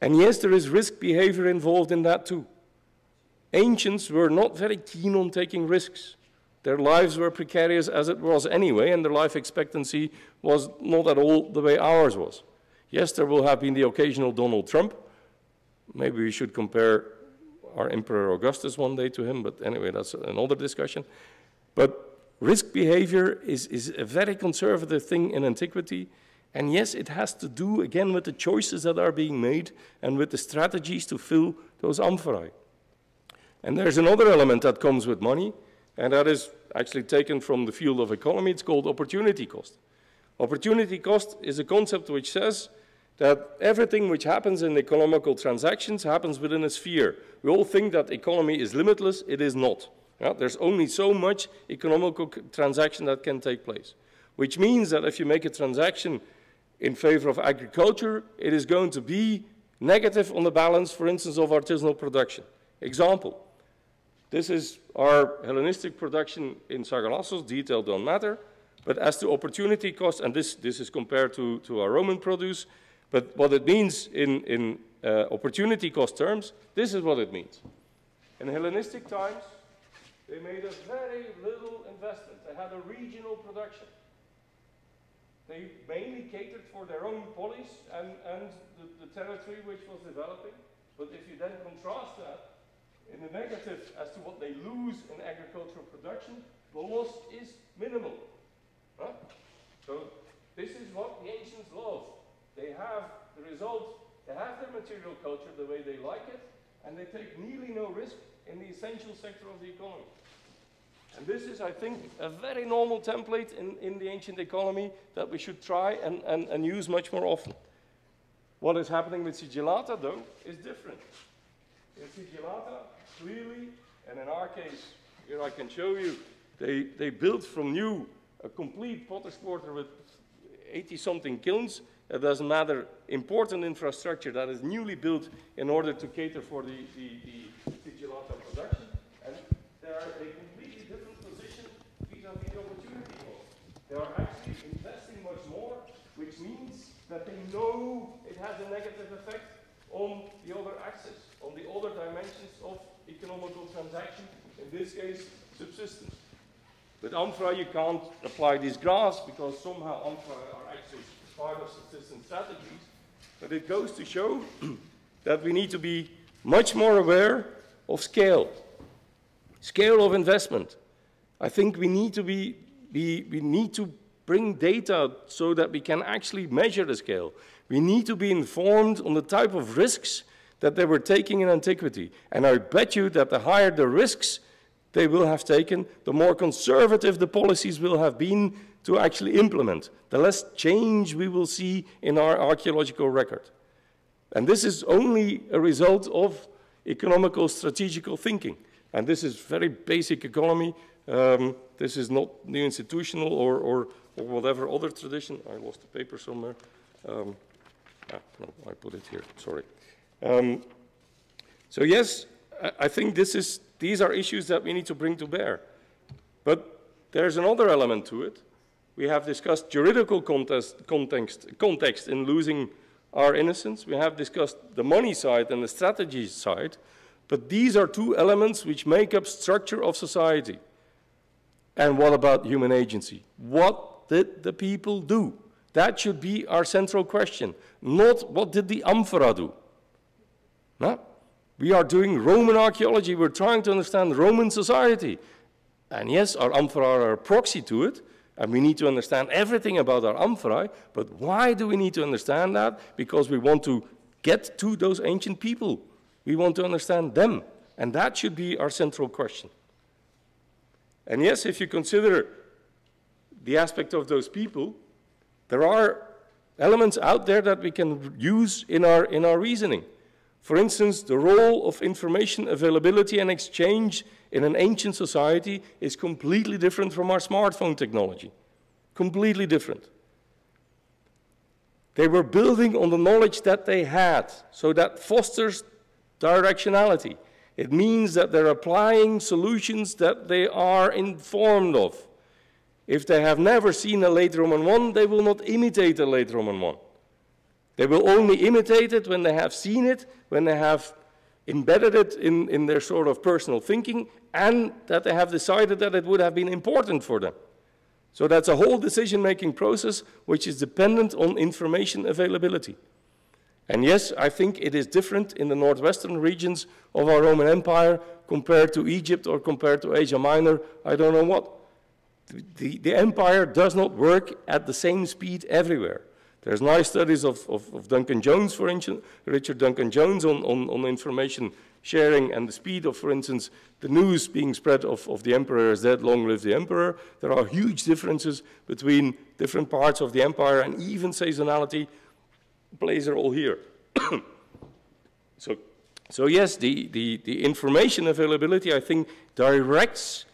And yes, there is risk behavior involved in that too. Ancients were not very keen on taking risks. Their lives were precarious as it was anyway, and their life expectancy was not at all the way ours was. Yes, there will have been the occasional Donald Trump. Maybe we should compare our Emperor Augustus one day to him, but anyway, that's another discussion. But risk behavior is a very conservative thing in antiquity, and yes, it has to do, again, with the choices that are being made and with the strategies to fill those amphorae. And there's another element that comes with money, and that is actually taken from the field of economy. It's called opportunity cost. Opportunity cost is a concept which says that everything which happens in economical transactions happens within a sphere. We all think that economy is limitless. It is not. Yeah? There's only so much economical transaction that can take place, which means that if you make a transaction in favor of agriculture, it is going to be negative on the balance, for instance, of artisanal production. Example. This is our Hellenistic production in Sagalassos, detail don't matter, but as to opportunity cost, and this is compared to our Roman produce, but what it means in opportunity cost terms, this is what it means. In Hellenistic times, they made a very little investment. They had a regional production. They mainly catered for their own polis and the territory which was developing, but if you then contrast that, in the negative as to what they lose in agricultural production, the loss is minimal. Huh? So this is what the ancients love. They have the result, they have their material culture the way they like it, and they take nearly no risk in the essential sector of the economy. And this is, I think, a very normal template in the ancient economy that we should try and use much more often. What is happening with sigillata, though, is different. In sigillata, clearly, and in our case, here I can show you, they built from new a complete potter's quarter with 80-something kilns. It doesn't matter, important infrastructure that is newly built in order to cater for the sigillata production. And they are in a completely different position vis-à-vis the opportunity cost. They are actually investing much more, which means that they know it has a negative effect on the other axis, on the other dimensions of economical transaction, in this case, subsistence. With amphora, you can't apply these graphs because somehow amphora are actually part of subsistence strategies, but it goes to show that we need to be much more aware of scale of investment. I think we need to we need to bring data so that we can actually measure the scale. We need to be informed on the type of risks that they were taking in antiquity. And I bet you that the higher the risks they will have taken, the more conservative the policies will have been to actually implement, the less change we will see in our archaeological record. And this is only a result of economical strategical thinking. And this is very basic economy. This is not new institutional or whatever other tradition. I lost the paper somewhere. No, I put it here, sorry. So yes, I think these are issues that we need to bring to bear. But there's another element to it. We have discussed juridical context in losing our innocence. We have discussed the money side and the strategy side. But these are two elements which make up structure of society. And what about human agency? What did the people do? That should be our central question. Not what did the Amphora do? No? We are doing Roman archaeology. We're trying to understand Roman society. And yes, our Amphora are a proxy to it. And we need to understand everything about our Amphora. But why do we need to understand that? Because we want to get to those ancient people. We want to understand them. And that should be our central question. And yes, if you consider the aspect of those people, there are elements out there that we can use in our reasoning. For instance, the role of information availability and exchange in an ancient society is completely different from our smartphone technology. Completely different. They were building on the knowledge that they had, so that fosters directionality. It means that they're applying solutions that they are informed of. If they have never seen a late Roman 1, they will not imitate a late Roman 1. They will only imitate it when they have seen it, when they have embedded it in their sort of personal thinking, and that they have decided that it would have been important for them. So that's a whole decision-making process which is dependent on information availability. And yes, I think it is different in the northwestern regions of our Roman Empire compared to Egypt or compared to Asia Minor, I don't know what. The empire does not work at the same speed everywhere. There's nice studies of Duncan Jones, for instance, Richard Duncan Jones on information sharing and the speed of, for instance, the news being spread of the emperor is dead, long live the emperor. There are huge differences between different parts of the empire, and even seasonality plays a role here. So yes, the information availability, I think, directs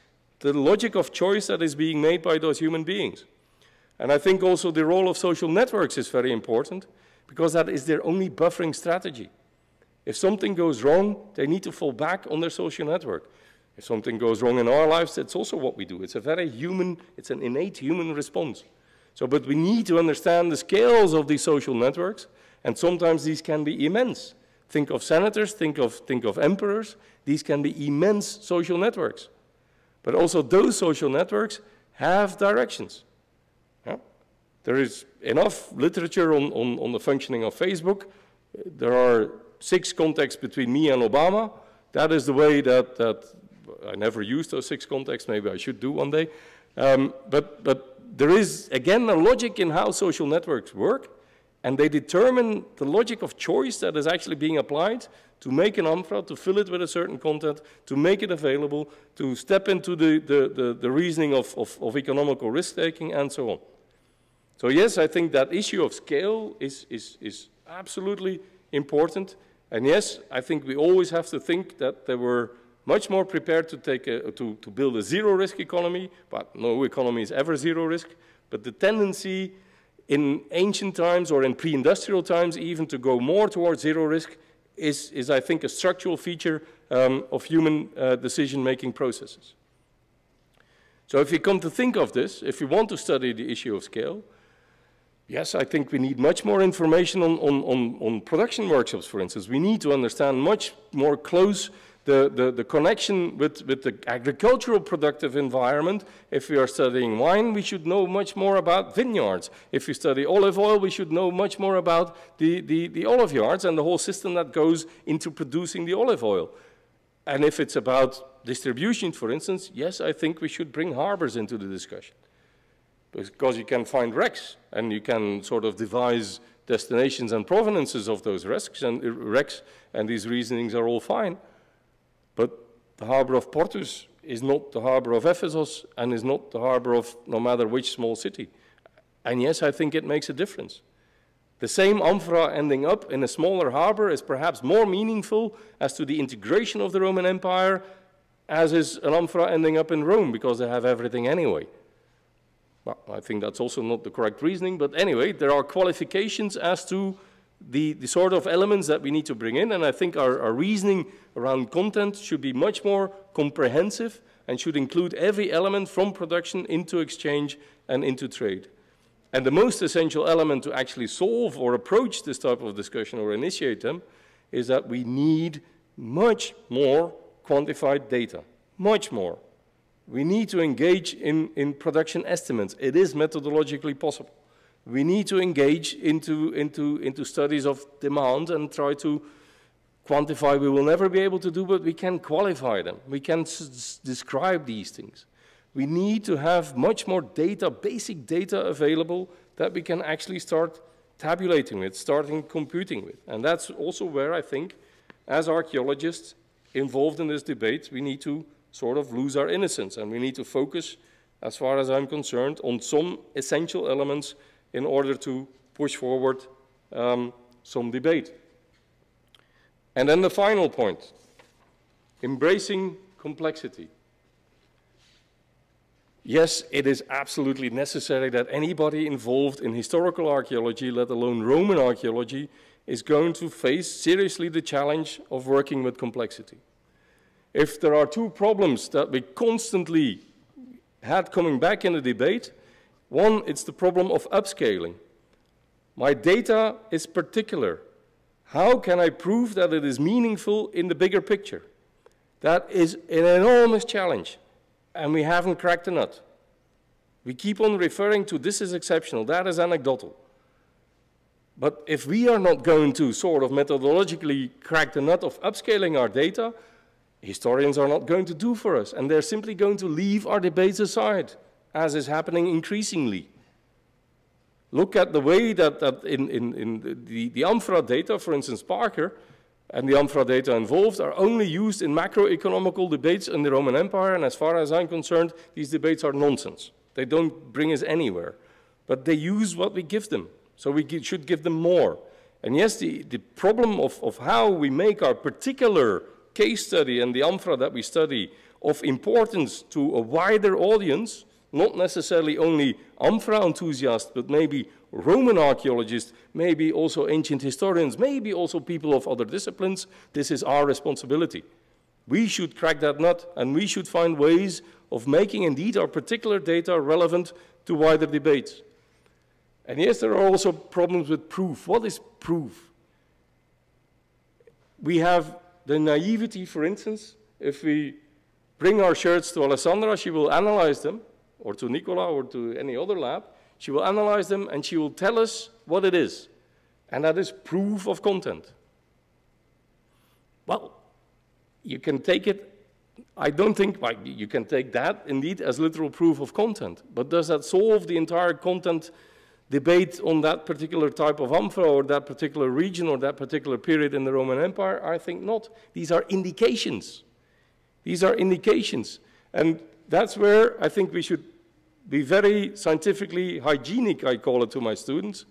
the logic of choice that is being made by those human beings. And I think also the role of social networks is very important, because that is their only buffering strategy. If something goes wrong, they need to fall back on their social network. If something goes wrong in our lives, that's also what we do. It's a very human, it's an innate human response. So, but we need to understand the scales of these social networks, and sometimes these can be immense. Think of senators, think of emperors. These can be immense social networks. But also those social networks have directions. Yeah? There is enough literature on the functioning of Facebook. There are 6 contacts between me and Obama. That is the way that I never used those 6 contacts. Maybe I should do one day. But there is, again, a logic in how social networks work, and they determine the logic of choice that is actually being applied to make an Amphora, to fill it with a certain content, to make it available, to step into the reasoning of economical risk-taking, and so on. So yes, I think that issue of scale is absolutely important. And yes, I think we always have to think that they were much more prepared to to build a zero-risk economy, but no economy is ever zero risk. But the tendency in ancient times or in pre-industrial times even to go more towards zero risk is I think, a structural feature of human decision-making processes. So if you come to think of this, if you want to study the issue of scale, yes, I think we need much more information on production workshops, for instance. We need to understand much more close the connection with the agricultural productive environment. If we are studying wine, we should know much more about vineyards. If we study olive oil, we should know much more about the olive yards and the whole system that goes into producing the olive oil. And if it's about distribution, for instance, yes, I think we should bring harbors into the discussion. Because you can find wrecks, and you can sort of devise destinations and provenances of those wrecks, and these reasonings are all fine. But the harbor of Portus is not the harbor of Ephesus, and is not the harbor of no matter which small city. And yes, I think it makes a difference. The same Amphora ending up in a smaller harbor is perhaps more meaningful as to the integration of the Roman Empire as is an Amphora ending up in Rome, because they have everything anyway. Well, I think that's also not the correct reasoning, but anyway, there are qualifications as to the sort of elements that we need to bring in, and I think our reasoning around content should be much more comprehensive and should include every element from production into exchange and into trade. And the most essential element to actually solve or approach this type of discussion or initiate them is that we need much more quantified data, much more. We need to engage in production estimates. It is methodologically possible. We need to engage into studies of demand and try to quantify. We will never be able to do, but we can qualify them. We can describe these things. We need to have much more data, basic data available that we can actually start tabulating with, starting computing with. And that's also where I think, as archaeologists involved in this debate, we need to sort of lose our innocence, and we need to focus, as far as I'm concerned, on some essential elements in order to push forward some debate. And then the final point, embracing complexity. Yes, it is absolutely necessary that anybody involved in historical archaeology, let alone Roman archaeology, is going to face seriously the challenge of working with complexity. If there are two problems that we constantly had coming back in the debate, one, it's the problem of upscaling. My data is particular. How can I prove that it is meaningful in the bigger picture? That is an enormous challenge, and we haven't cracked the nut. We keep on referring to this is exceptional, that is anecdotal. But if we are not going to sort of methodologically crack the nut of upscaling our data, historians are not going to do for us, and they're simply going to leave our debates aside, as is happening increasingly. Look at the way that in the Amphora data, for instance, Parker, and the Amphora data involved are only used in macroeconomical debates in the Roman Empire, and as far as I'm concerned, these debates are nonsense. They don't bring us anywhere. But they use what we give them, so we should give them more. And yes, the problem of how we make our particular case study and the Amphora that we study of importance to a wider audience, not necessarily only Amphora enthusiasts, but maybe Roman archaeologists, maybe also ancient historians, maybe also people of other disciplines, this is our responsibility. We should crack that nut, and we should find ways of making indeed our particular data relevant to wider debates. And yes, there are also problems with proof. What is proof? We have the naivety, for instance, if we bring our shirts to Alessandra, she will analyze them, or to Nicola, or to any other lab. She will analyze them, and she will tell us what it is. And that is proof of content. Well, you can take it, I don't think, well, you can take that, indeed, as literal proof of content. But does that solve the entire content debate on that particular type of Amphora, or that particular region, or that particular period in the Roman Empire? I think not. These are indications. These are indications. And that's where I think we should be very scientifically hygienic, I call it to my students.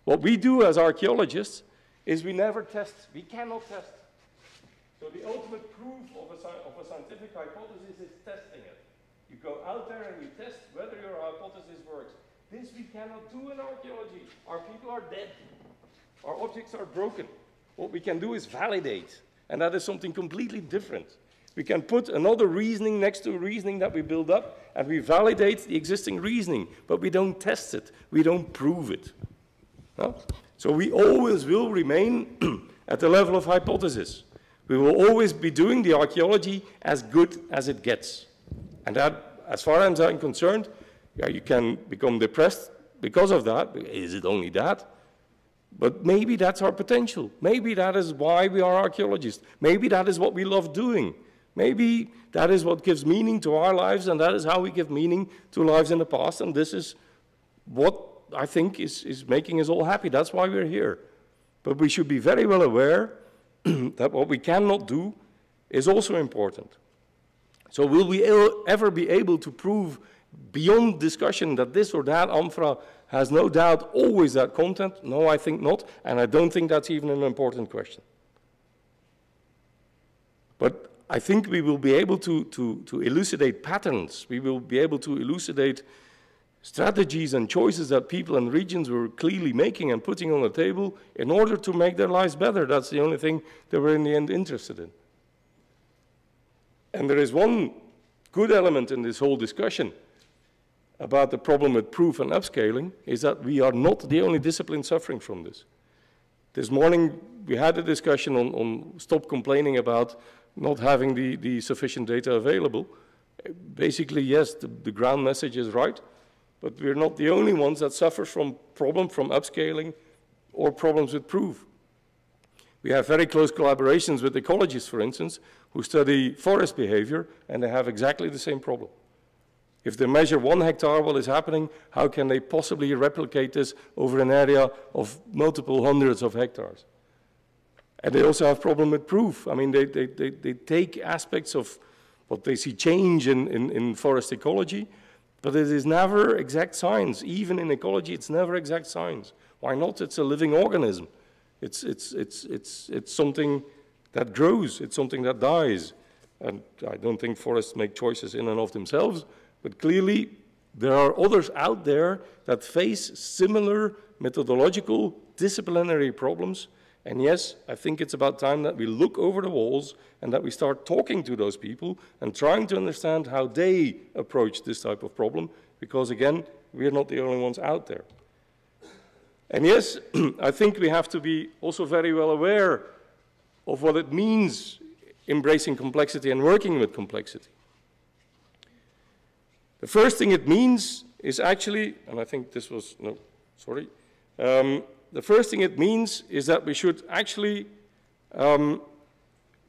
What we do as archaeologists is we never test. We cannot test. So the ultimate proof of a scientific hypothesis is testing it. You go out there and you test whether your hypothesis works. This we cannot do in archaeology. Our people are dead. Our objects are broken. What we can do is validate, and that is something completely different. We can put another reasoning next to a reasoning that we build up, and we validate the existing reasoning, but we don't test it. We don't prove it. No? So we always will remain at the level of hypothesis. We will always be doing the archaeology as good as it gets. And that, as far as I'm concerned, yeah, you can become depressed because of that. Is it only that? But maybe that's our potential. Maybe that is why we are archaeologists. Maybe that is what we love doing. Maybe that is what gives meaning to our lives, and that is how we give meaning to lives in the past, and this is what I think is making us all happy. That's why we're here. But we should be very well aware that what we cannot do is also important. So will we ever be able to prove beyond discussion that this or that Amphora has no doubt always that content? No, I think not, and I don't think that's even an important question. But I think we will be able to elucidate patterns. We will be able to elucidate strategies and choices that people and regions were clearly making and putting on the table in order to make their lives better. That's the only thing that we're in the end interested in. And there is one good element in this whole discussion, about the problem with proof and upscaling is that we are not the only discipline suffering from this. This morning, we had a discussion on stop complaining about not having the sufficient data available. Basically, yes, the ground message is right, but we're not the only ones that suffer from problem from upscaling or problems with proof. We have very close collaborations with ecologists, for instance, who study forest behavior, and they have exactly the same problem. If they measure 1 hectare what is happening, how can they possibly replicate this over an area of multiple hundreds of hectares? And they also have problem with proof. I mean, they take aspects of what they see change in forest ecology, but it is never exact science. Even in ecology, it's never exact science. Why not? It's a living organism. It's something that grows. It's something that dies. And I don't think forests make choices in and of themselves, but clearly there are others out there that face similar methodological, disciplinary problems. And yes, I think it's about time that we look over the walls and that we start talking to those people and trying to understand how they approach this type of problem, because again, we're not the only ones out there. And yes, I think we have to be also very well aware of what it means embracing complexity and working with complexity. The first thing it means is actually, and I think this was, no, sorry. The first thing it means is that we should actually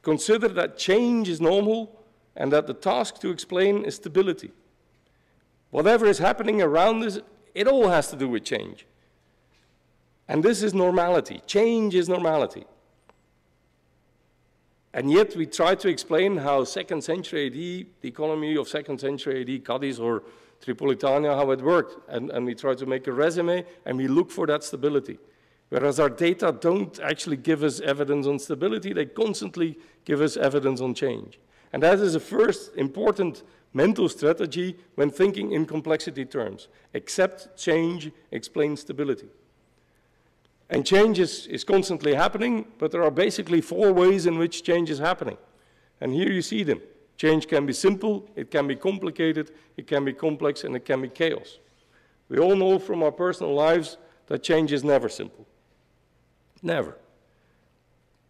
consider that change is normal and that the task to explain is stability. Whatever is happening around us, it all has to do with change. And this is normality. Change is normality. And yet we try to explain how 2nd century AD, the economy of 2nd century AD, Cadiz or Tripolitania, how it worked. And we try to make a resume and we look for that stability. Whereas our data don't actually give us evidence on stability, they constantly give us evidence on change. And that is the first important mental strategy when thinking in complexity terms. Accept change, explain stability. And change is constantly happening, but there are basically 4 ways in which change is happening. And here you see them. Change can be simple, it can be complicated, it can be complex, and it can be chaos. We all know from our personal lives that change is never simple. Never.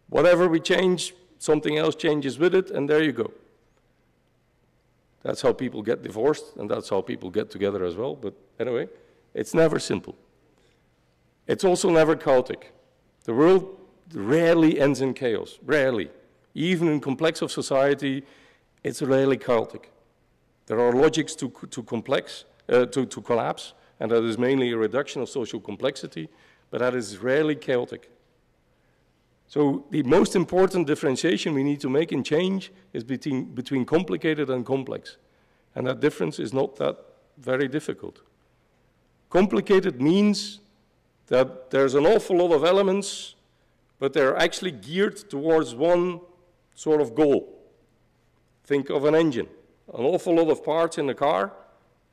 Whatever we change, something else changes with it, and there you go. That's how people get divorced, and that's how people get together as well. But anyway, it's never simple. It's also never chaotic. The world rarely ends in chaos, rarely. Even in complex of society, it's rarely chaotic. There are logics to collapse, and that is mainly a reduction of social complexity, but that is rarely chaotic. So the most important differentiation we need to make in change is between complicated and complex. And that difference is not that very difficult. Complicated means that there's an awful lot of elements, but they're actually geared towards one sort of goal. Think of an engine. An awful lot of parts in the car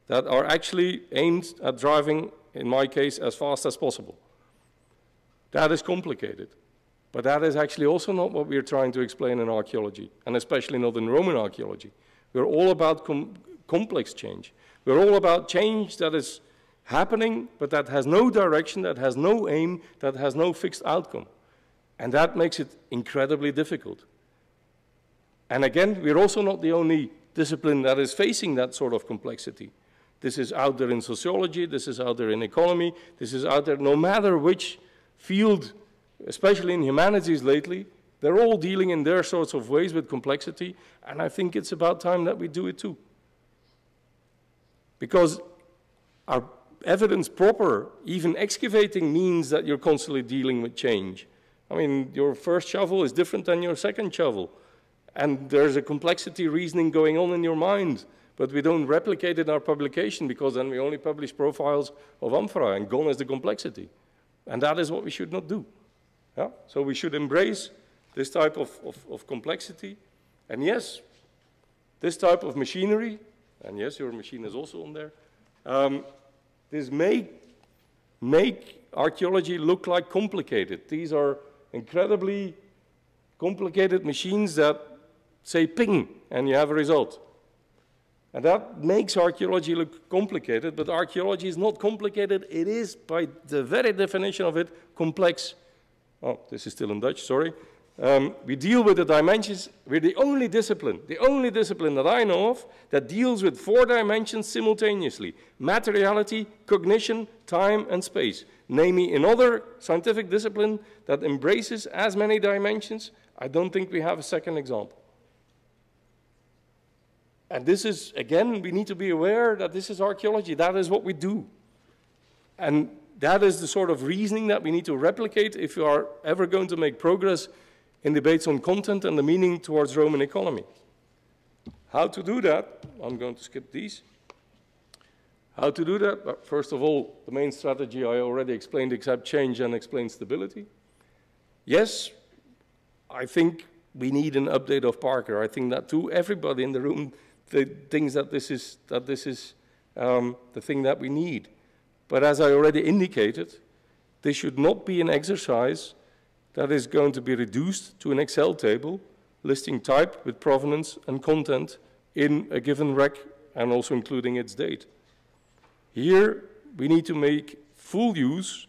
that are actually aimed at driving, in my case, as fast as possible. That is complicated. But that is actually also not what we're trying to explain in archaeology, and especially not in Roman archaeology. We're all about complex change. We're all about change that is happening, but that has no direction, that has no aim, that has no fixed outcome. And that makes it incredibly difficult. And again, we're also not the only discipline that is facing that sort of complexity. This is out there in sociology, this is out there in economy, this is out there no matter which field, especially in humanities lately, they're all dealing in their sorts of ways with complexity, and I think it's about time that we do it too. Because our evidence proper, even excavating means that you're constantly dealing with change. I mean, your first shovel is different than your second shovel. And there's a complexity reasoning going on in your mind, but we don't replicate it in our publication because then we only publish profiles of Amphora and gone is the complexity. And that is what we should not do. Yeah? So we should embrace this type of complexity. And yes, this type of machinery, and yes, your machine is also on there, this may make archaeology look like complicated. These are incredibly complicated machines that say ping, and you have a result. And that makes archaeology look complicated, but archaeology is not complicated. It is, by the very definition of it, complex. Oh, this is still in Dutch, sorry. We deal with the dimensions. We're the only discipline that I know of that deals with 4 dimensions simultaneously: materiality, cognition, time, and space. Name me another scientific discipline that embraces as many dimensions. I don't think we have a second example. And this is, again, we need to be aware that this is archaeology. That is what we do. And that is the sort of reasoning that we need to replicate if we are ever going to make progress in debates on content and the meaning towards Roman economy. How to do that? I'm going to skip these. How to do that? Well, first of all, the main strategy I already explained: accept change and explain stability. Yes, I think we need an update of Parker. I think that too. Everybody in the room thinks that this is the thing that we need. But as I already indicated, this should not be an exercise that is going to be reduced to an Excel table listing type with provenance and content in a given rec and also including its date. Here, we need to make full use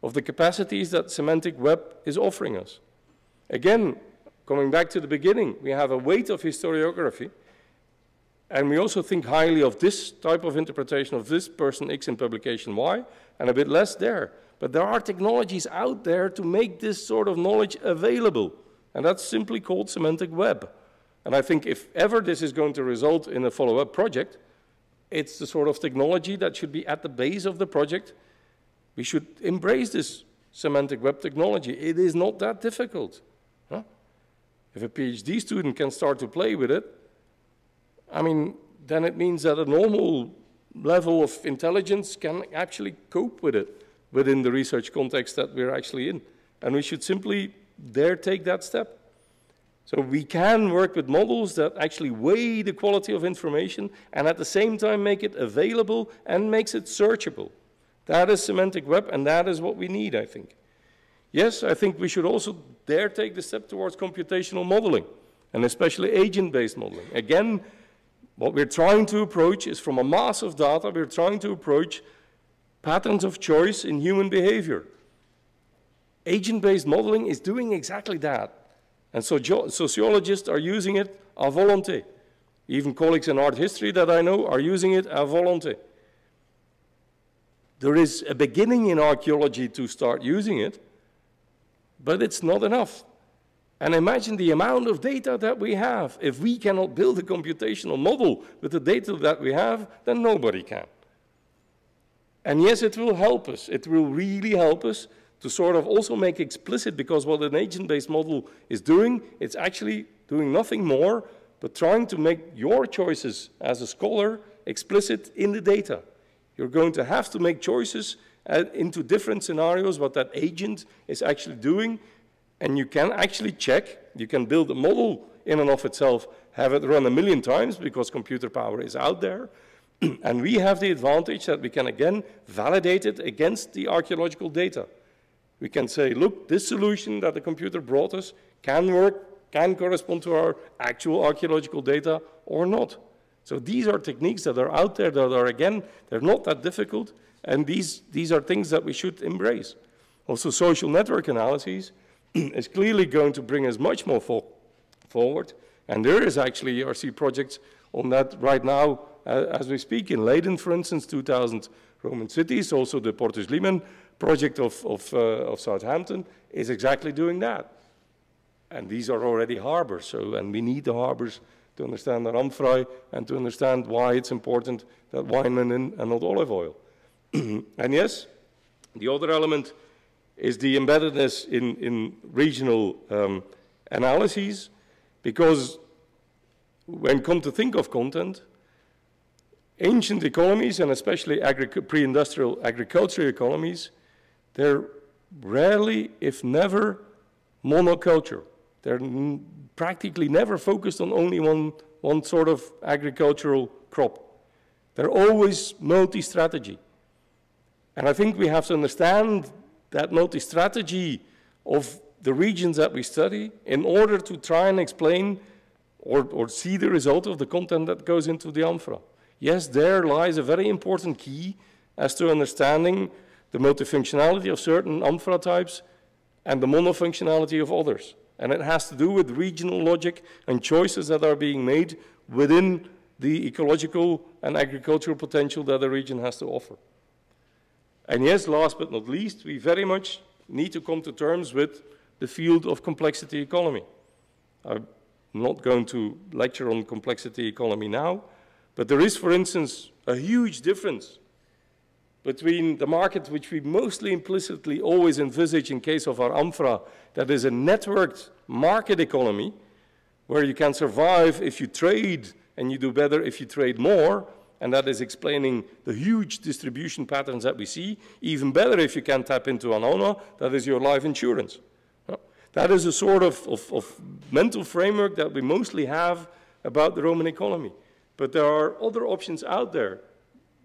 of the capacities that semantic web is offering us. Again, coming back to the beginning, we have a weight of historiography, and we also think highly of this type of interpretation of this person X in publication Y, and a bit less there. But there are technologies out there to make this sort of knowledge available, and that's simply called semantic web. And I think if ever this is going to result in a follow-up project, it's the sort of technology that should be at the base of the project. We should embrace this semantic web technology. It is not that difficult. Huh? If a PhD student can start to play with it, I mean, then it means that a normal level of intelligence can actually cope with it within the research context that we're actually in. And we should simply dare take that step. So we can work with models that actually weigh the quality of information and at the same time make it available and makes it searchable. That is semantic web, and that is what we need, I think. Yes, I think we should also dare take the step towards computational modeling, and especially agent-based modeling. Again, what we're trying to approach is from a mass of data, we're trying to approach patterns of choice in human behavior. Agent-based modeling is doing exactly that. And so sociologists are using it à volonté. Even colleagues in art history that I know are using it à volonté. There is a beginning in archaeology to start using it, but it's not enough. And imagine the amount of data that we have. If we cannot build a computational model with the data that we have, then nobody can. And yes, it will help us. It will really help us to sort of also make explicit, because what an agent-based model is doing, it's actually doing nothing more but trying to make your choices as a scholar explicit in the data. You're going to have to make choices into different scenarios what that agent is actually doing, and you can actually check. You can build a model in and of itself, have it run 1,000,000 times because computer power is out there, and we have the advantage that we can again validate it against the archaeological data. We can say, look, this solution that the computer brought us can work, can correspond to our actual archaeological data or not. So these are techniques that are out there that are, again, they're not that difficult, and these are things that we should embrace. Also, social network analyses is clearly going to bring us much more forward, and there is actually ERC projects on that right now as we speak. In Leiden, for instance, 2,000 Roman cities, also the Portus Limen project of Southampton is exactly doing that. And these are already harbors, and we need the harbors to understand our Amphora and to understand why it's important that wine and not olive oil. And yes, the other element is the embeddedness in regional analyses, because when come to think of content, ancient economies, and especially pre-industrial agricultural economies, they're rarely, if never, monoculture. They're practically never focused on only one sort of agricultural crop. They're always multi-strategy. And I think we have to understand that multi-strategy of the regions that we study in order to try and explain or see the result of the content that goes into the Amphora. Yes, there lies a very important key as to understanding the multifunctionality of certain Amphora types and the monofunctionality of others. And it has to do with regional logic and choices that are being made within the ecological and agricultural potential that the region has to offer. And yes, last but not least, we very much need to come to terms with the field of complexity economy. I'm not going to lecture on complexity economy now, but there is, for instance, a huge difference between the market which we mostly implicitly always envisage in case of our Amphora, that is a networked market economy, where you can survive if you trade and you do better if you trade more, and that is explaining the huge distribution patterns that we see. Even better if you can tap into an ONA, that is your life insurance. That is a sort of mental framework that we mostly have about the Roman economy. But there are other options out there.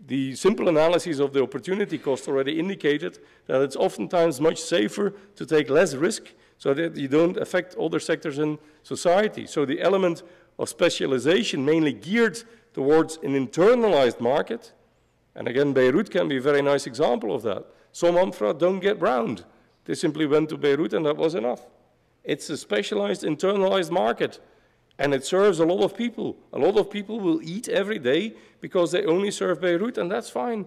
The simple analysis of the opportunity cost already indicated that it's oftentimes much safer to take less risk so that you don't affect other sectors in society. So the element of specialization mainly geared towards an internalized market, and again, Beirut can be a very nice example of that. Some Amphora don't get round. They simply went to Beirut and that was enough. It's a specialized, internalized market, and it serves a lot of people. A lot of people will eat every day because they only serve Beirut, and that's fine.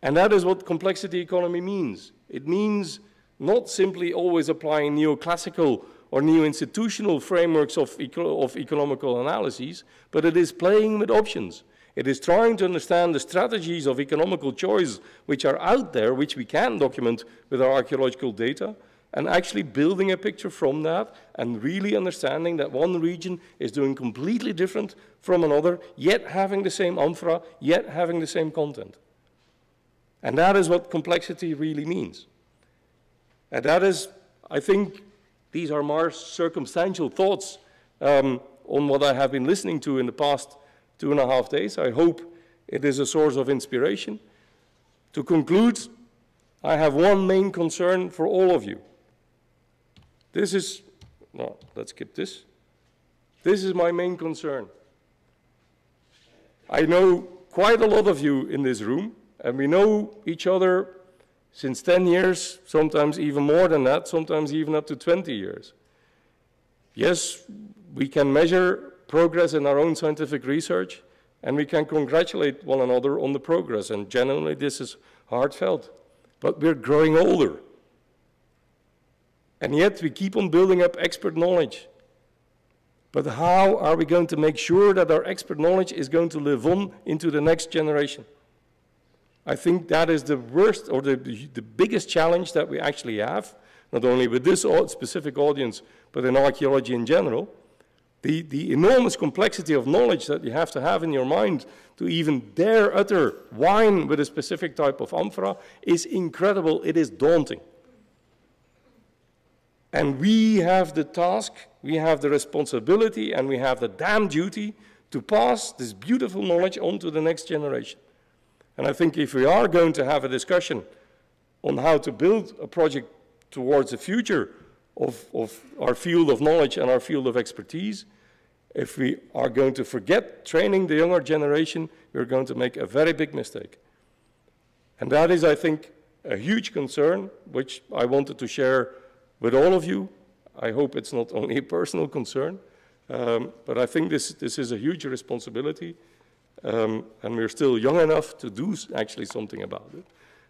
And that is what complexity economy means. It means not simply always applying neoclassical or neo-institutional frameworks of economical analyses, but it is playing with options. It is trying to understand the strategies of economical choice which are out there, which we can document with our archaeological data, and actually building a picture from that and really understanding that one region is doing completely different from another, yet having the same Amphora, yet having the same content. And that is what complexity really means. And that is, I think, these are more circumstantial thoughts on what I have been listening to in the past 2.5 days. I hope it is a source of inspiration. To conclude, I have one main concern for all of you. This is, no, let's skip this. This is my main concern. I know quite a lot of you in this room, and we know each other since 10 years, sometimes even more than that, sometimes even up to 20 years. Yes, we can measure progress in our own scientific research, and we can congratulate one another on the progress, and genuinely this is heartfelt. But we're growing older. And yet we keep on building up expert knowledge. But how are we going to make sure that our expert knowledge is going to live on into the next generation? I think that is the worst or the biggest challenge that we actually have, not only with this specific audience, but in archaeology in general. The enormous complexity of knowledge that you have to have in your mind to even dare utter wine with a specific type of Amphora is incredible. It is daunting. And we have the task, we have the responsibility, and we have the damn duty to pass this beautiful knowledge on to the next generation. And I think if we are going to have a discussion on how to build a project towards the future of our field of knowledge and our field of expertise, if we are going to forget training the younger generation, we're going to make a very big mistake. And that is, I think, a huge concern, which I wanted to share with all of you. I hope it's not only a personal concern, but I think this is a huge responsibility, and we're still young enough to do actually something about it.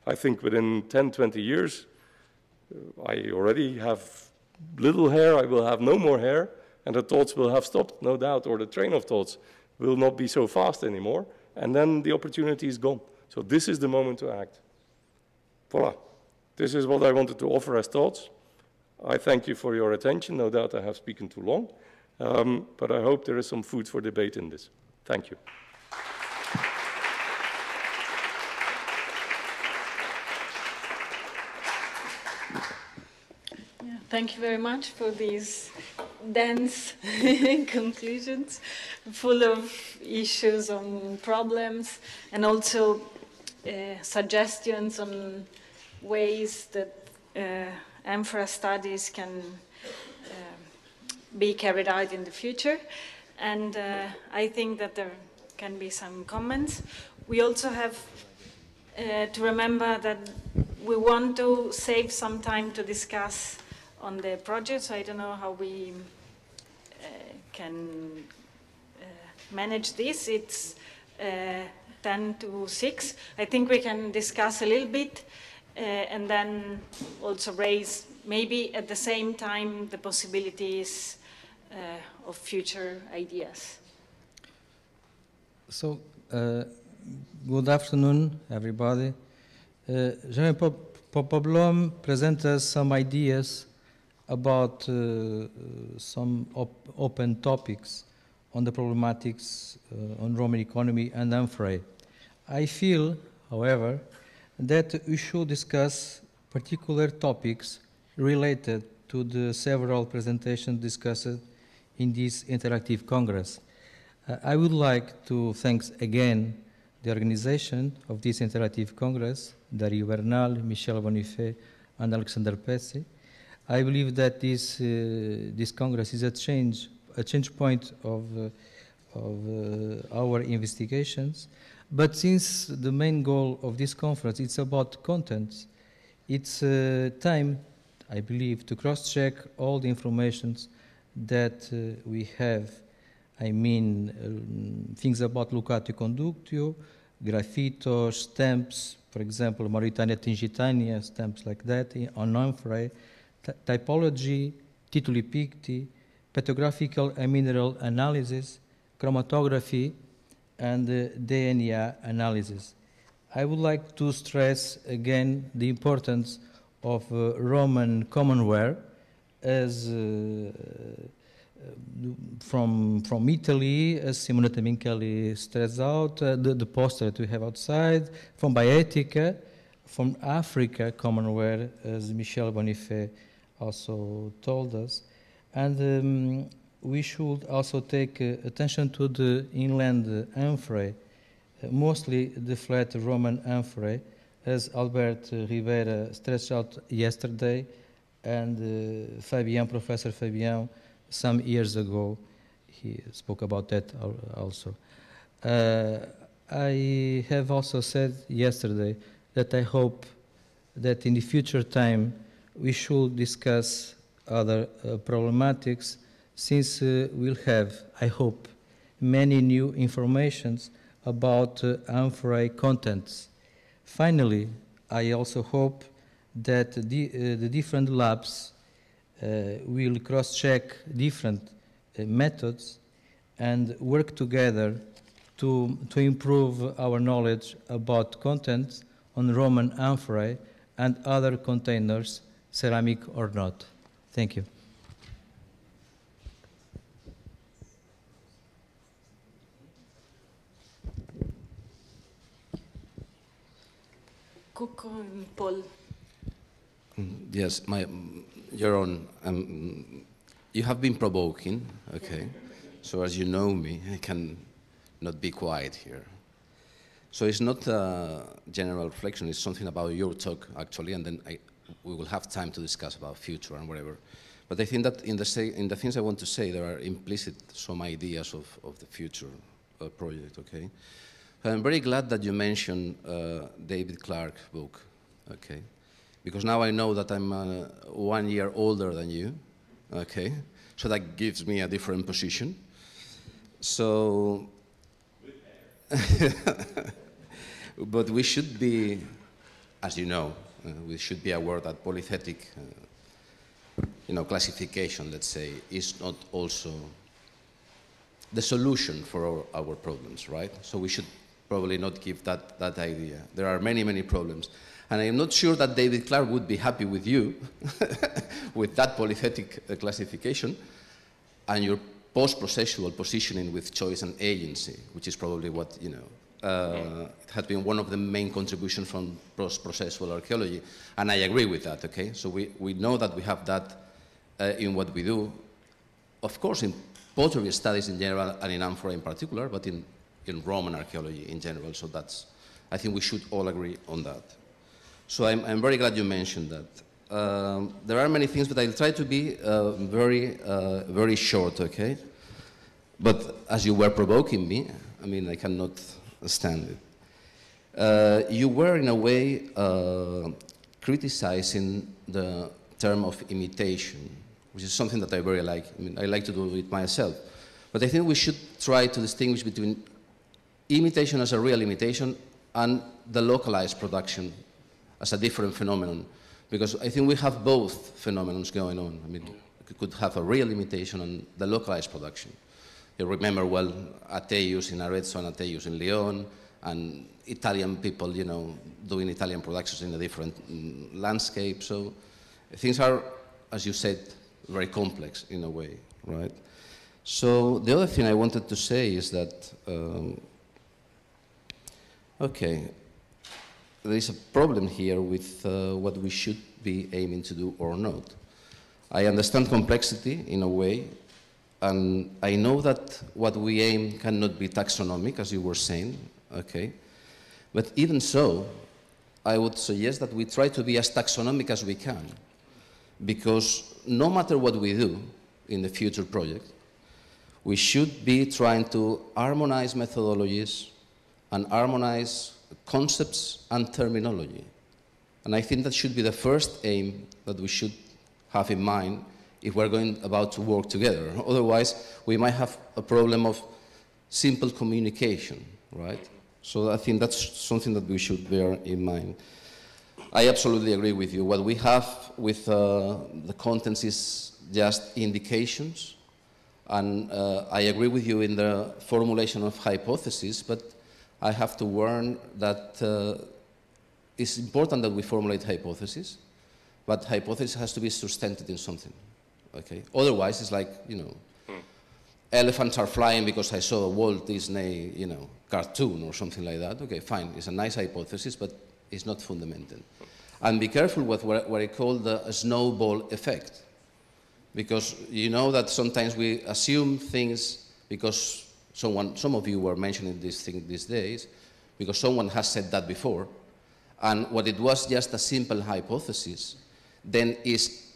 I think within 10, 20 years, I already have little hair, I will have no more hair, and the thoughts will have stopped, no doubt, or the train of thoughts will not be so fast anymore, and then the opportunity is gone. So this is the moment to act. Voilà. This is what I wanted to offer as thoughts. I thank you for your attention. No doubt I have spoken too long, but I hope there is some food for debate in this. Thank you. Yeah, thank you very much for these dense conclusions, full of issues on problems, and also suggestions on ways that Amphora studies can be carried out in the future. And I think that there can be some comments. We also have to remember that we want to save some time to discuss on the project, so I don't know how we can manage this. It's 10 to 6. I think we can discuss a little bit and then also raise, maybe at the same time, the possibilities of future ideas. So, good afternoon, everybody. Jeroen Poblome presented us some ideas about some open topics on the problematics on Roman economy and Amphora. I feel, however, that we should discuss particular topics related to the several presentations discussed in this interactive Congress. I would like to thank again the organization of this interactive Congress, Dario Bernal, Michel Bonifay, and Alexander Pesce. I believe that this Congress is a change point of our investigations. But since the main goal of this conference is about contents, it's time, I believe, to cross-check all the informations that we have. I mean, things about Lucatio Conductio, graffitos, stamps, for example, Mauritania Tingitania, stamps like that on Amphora, typology, tituli picti, petrographical and mineral analysis, chromatography, and DNA analysis. I would like to stress again the importance of Roman commonware as from Italy, as Simonetta Minchelli stressed out, the poster that we have outside, from Bioetica, from Africa commonware, as Michel Bonifay also told us. And we should also take attention to the inland Amphora, mostly the flat Roman Amphora, as Albert Ribeira stretched out yesterday, and Professor Fabian, some years ago, he spoke about that also. I have also said yesterday that I hope that in the future time we should discuss other problematics, since we'll have, I hope, many new informations about Amphora contents. Finally, I also hope that the different labs will cross-check different methods and work together to improve our knowledge about contents on Roman Amphora and other containers, ceramic or not. Thank you. Paul. Yes, Jeroen, you have been provoking, okay? So as you know me, I can not be quiet here. So it's not a general reflection, it's something about your talk, actually, and then we will have time to discuss about future and whatever. But I think that in the things I want to say, there are implicit some ideas of the future project, okay? I'm very glad that you mentioned David Clarke's book, okay? Because now I know that I'm 1 year older than you, okay? So that gives me a different position. So, but we should be, as you know, we should be aware that polythetic, classification, let's say, is not also the solution for our problems, right? So we should probably not give that idea. There are many, many problems. And I am not sure that David Clarke would be happy with you, with that polythetic classification, and your post-processual positioning with choice and agency, which is probably what, it has been one of the main contributions from post-processual archaeology. And I agree with that, okay? So we know that we have that in what we do, of course, in pottery studies in general and in Amphora in particular, but in Roman archaeology in general. So I think we should all agree on that. So I'm very glad you mentioned that. there are many things, but I'll try to be very short, okay? But as you were provoking me, I mean, I cannot stand it. You were, in a way, criticizing the term of imitation, which is something that I very like. I mean, I like to do it myself. But I think we should try to distinguish between imitation as a real imitation and the localized production as a different phenomenon. Because I think we have both phenomena going on. I mean, we could have a real imitation and the localized production. You remember, well, Ateus in Arezzo and Ateus in Lyon, and Italian people, you know, doing Italian productions in a different landscape. So things are, as you said, very complex in a way, right? So the other thing I wanted to say is that, okay, there is a problem here with what we should be aiming to do or not. I understand complexity in a way, and I know that what we aim cannot be taxonomic, as you were saying, okay? But even so, I would suggest that we try to be as taxonomic as we can, because no matter what we do in the future project, we should be trying to harmonize methodologies and harmonize concepts and terminology. And I think that should be the first aim that we should have in mind if we're about to work together. Otherwise, we might have a problem of simple communication, right? So I think that's something that we should bear in mind. I absolutely agree with you. What we have with the contents is just indications, and I agree with you in the formulation of hypotheses, but I have to warn that it's important that we formulate hypotheses, but hypothesis has to be sustained in something, okay? Otherwise, it's like, you know, elephants are flying because I saw a Walt Disney, you know, cartoon or something like that. Okay, fine, it's a nice hypothesis, but it's not fundamental. And be careful with what I call the snowball effect, because you know that sometimes we assume things because some of you were mentioning this thing these days, because someone has said that before, and what it was just a simple hypothesis, then is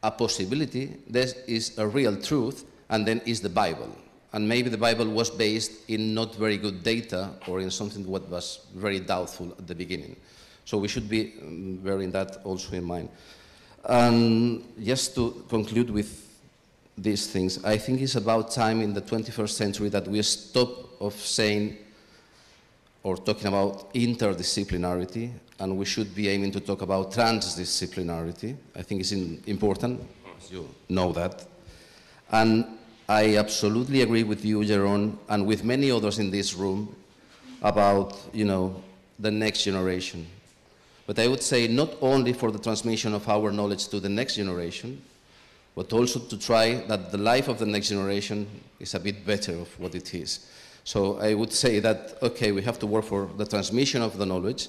a possibility, this is a real truth, and then is the Bible. And maybe the Bible was based in not very good data or in something what was very doubtful at the beginning. So we should be bearing that also in mind. And just to conclude with these things, I think it's about time in the 21st century that we stop of saying or talking about interdisciplinarity, and we should be aiming to talk about transdisciplinarity. I think it's important, as you know that. And I absolutely agree with you, Jeroen, and with many others in this room about, you know, the next generation. But I would say not only for the transmission of our knowledge to the next generation, but also to try that the life of the next generation is a bit better of what it is. So I would say that, okay, we have to work for the transmission of the knowledge,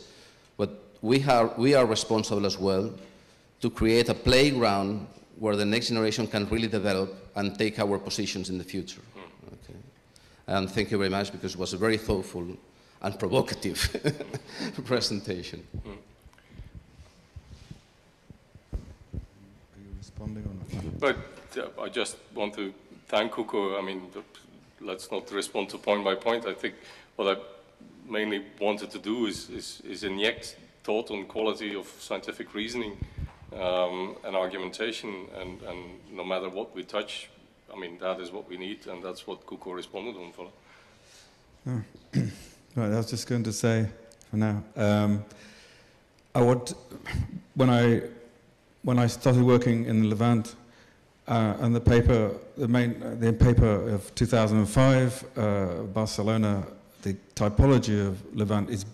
but we are responsible as well to create a playground where the next generation can really develop and take our positions in the future. Okay. And thank you very much, because it was a very thoughtful and provocative presentation. Are you responding or not? But I just want to thank Kuko. I mean, let's not respond to point by point. I think what I mainly wanted to do is inject thought on quality of scientific reasoning and argumentation, and no matter what we touch, I mean, that is what we need, and that's what Kuko responded on for. Oh. Right, I was just going to say, for now, when I started working in the Levant, and the paper, the paper of 2005, Barcelona, the typology of Levant is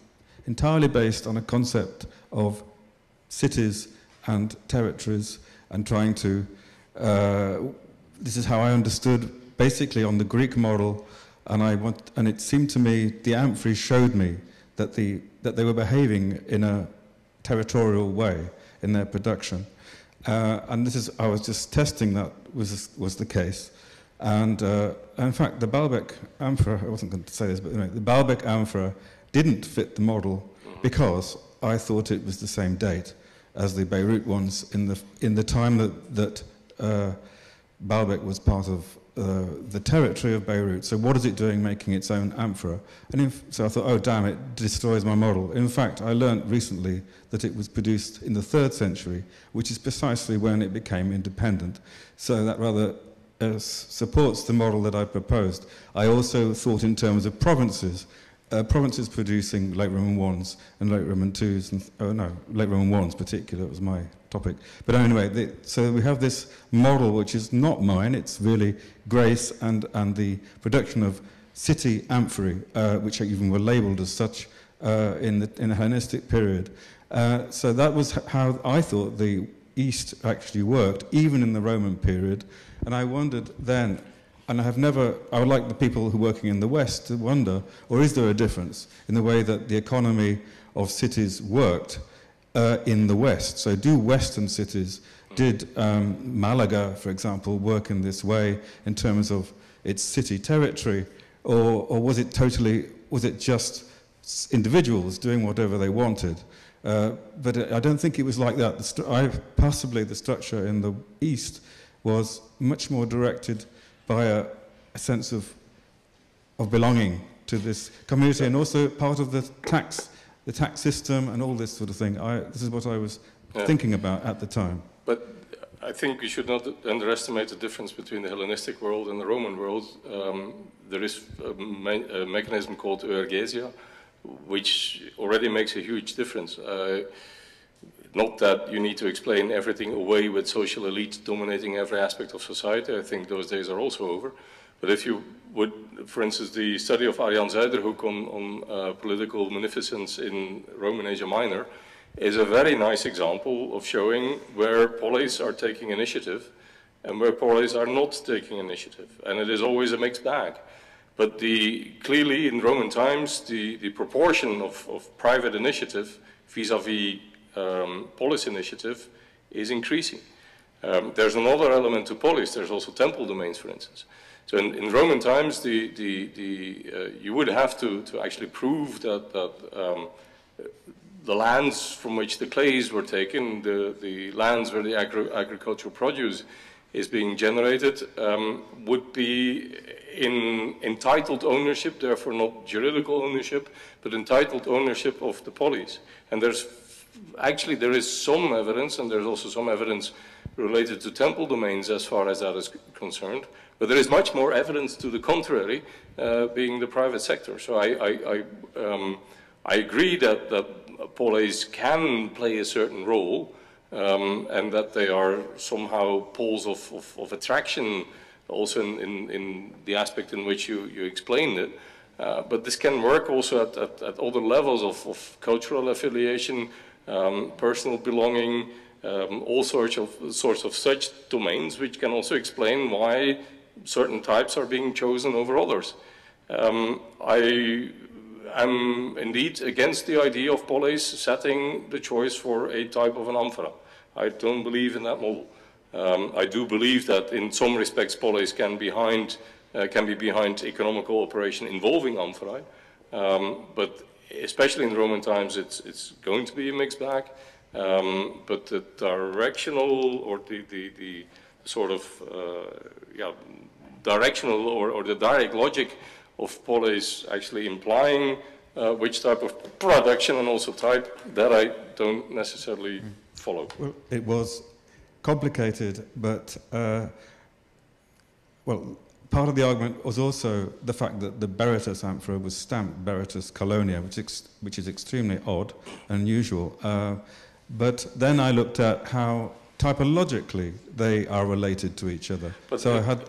entirely based on a concept of cities and territories, and trying to, this is how I understood, basically on the Greek model, and it seemed to me, the Amphora showed me that they were behaving in a territorial way in their production. And I was just testing that was the case. And in fact, the Baalbek Amphora, I wasn't going to say this, but anyway, the Baalbek Amphora didn't fit the model because I thought it was the same date. as the Beirut ones in the time that Baalbek was part of the territory of Beirut. So what is it doing making its own Amphora? And so I thought, oh damn, it destroys my model. In fact, I learned recently that it was produced in the 3rd century, which is precisely when it became independent. So that rather supports the model that I proposed. I also thought in terms of provinces. Provinces producing late Roman 1s and late Roman 2s, and, late Roman 1s particular, was my topic. But anyway, so we have this model which is not mine, it's really Grace and the production of city amphorae, which even were labelled as such in the Hellenistic period. So that was how I thought the East actually worked, even in the Roman period. And I wondered then, and I would like the people who are working in the West to wonder, or is there a difference in the way that the economy of cities worked in the West? So did Malaga, for example, work in this way in terms of its city territory, or was it just individuals doing whatever they wanted? But I don't think it was like that. Possibly the structure in the East was much more directed by a sense of belonging to this community, and also part of the tax system and all this sort of thing. This is what I was thinking about at the time. But I think we should not underestimate the difference between the Hellenistic world and the Roman world. There is a mechanism called euergesia, which already makes a huge difference. Not that you need to explain everything away with social elites dominating every aspect of society. I think those days are also over. But if you would, for instance, the study of Arjan Zuiderhoek on political munificence in Roman Asia Minor is a very nice example of showing where polis are taking initiative and where polis are not taking initiative. And it is always a mixed bag. But clearly in Roman times, the proportion of private initiative vis-a-vis polis initiative is increasing. There's another element to polis. There's also temple domains, for instance. So in Roman times, you would have to actually prove that the lands from which the clays were taken, the lands where the agricultural produce is being generated, would be in entitled ownership, therefore not juridical ownership, but entitled ownership of the polis. And there is some evidence, and there's also some evidence related to temple domains as far as that is concerned, but there is much more evidence to the contrary, being the private sector. So I agree that polis can play a certain role, and that they are somehow poles of attraction, also in the aspect in which you explained it. But this can work also at other levels of cultural affiliation, personal belonging, all sorts of such domains, which can also explain why certain types are being chosen over others. I am indeed against the idea of polis setting the choice for a type of an amphora. I don't believe in that model. I do believe that in some respects polis can be behind economic cooperation involving amphorae, but especially in Roman times it's going to be a mixed bag. But the directional or the sort of directional or the direct logic of polis actually implying which type of production and also type, that I don't necessarily follow. Well, it was complicated, but well, part of the argument was also the fact that the Berytus amphora was stamped Berytus colonia, which is extremely odd and unusual. But then I looked at how typologically they are related to each other. But so I had,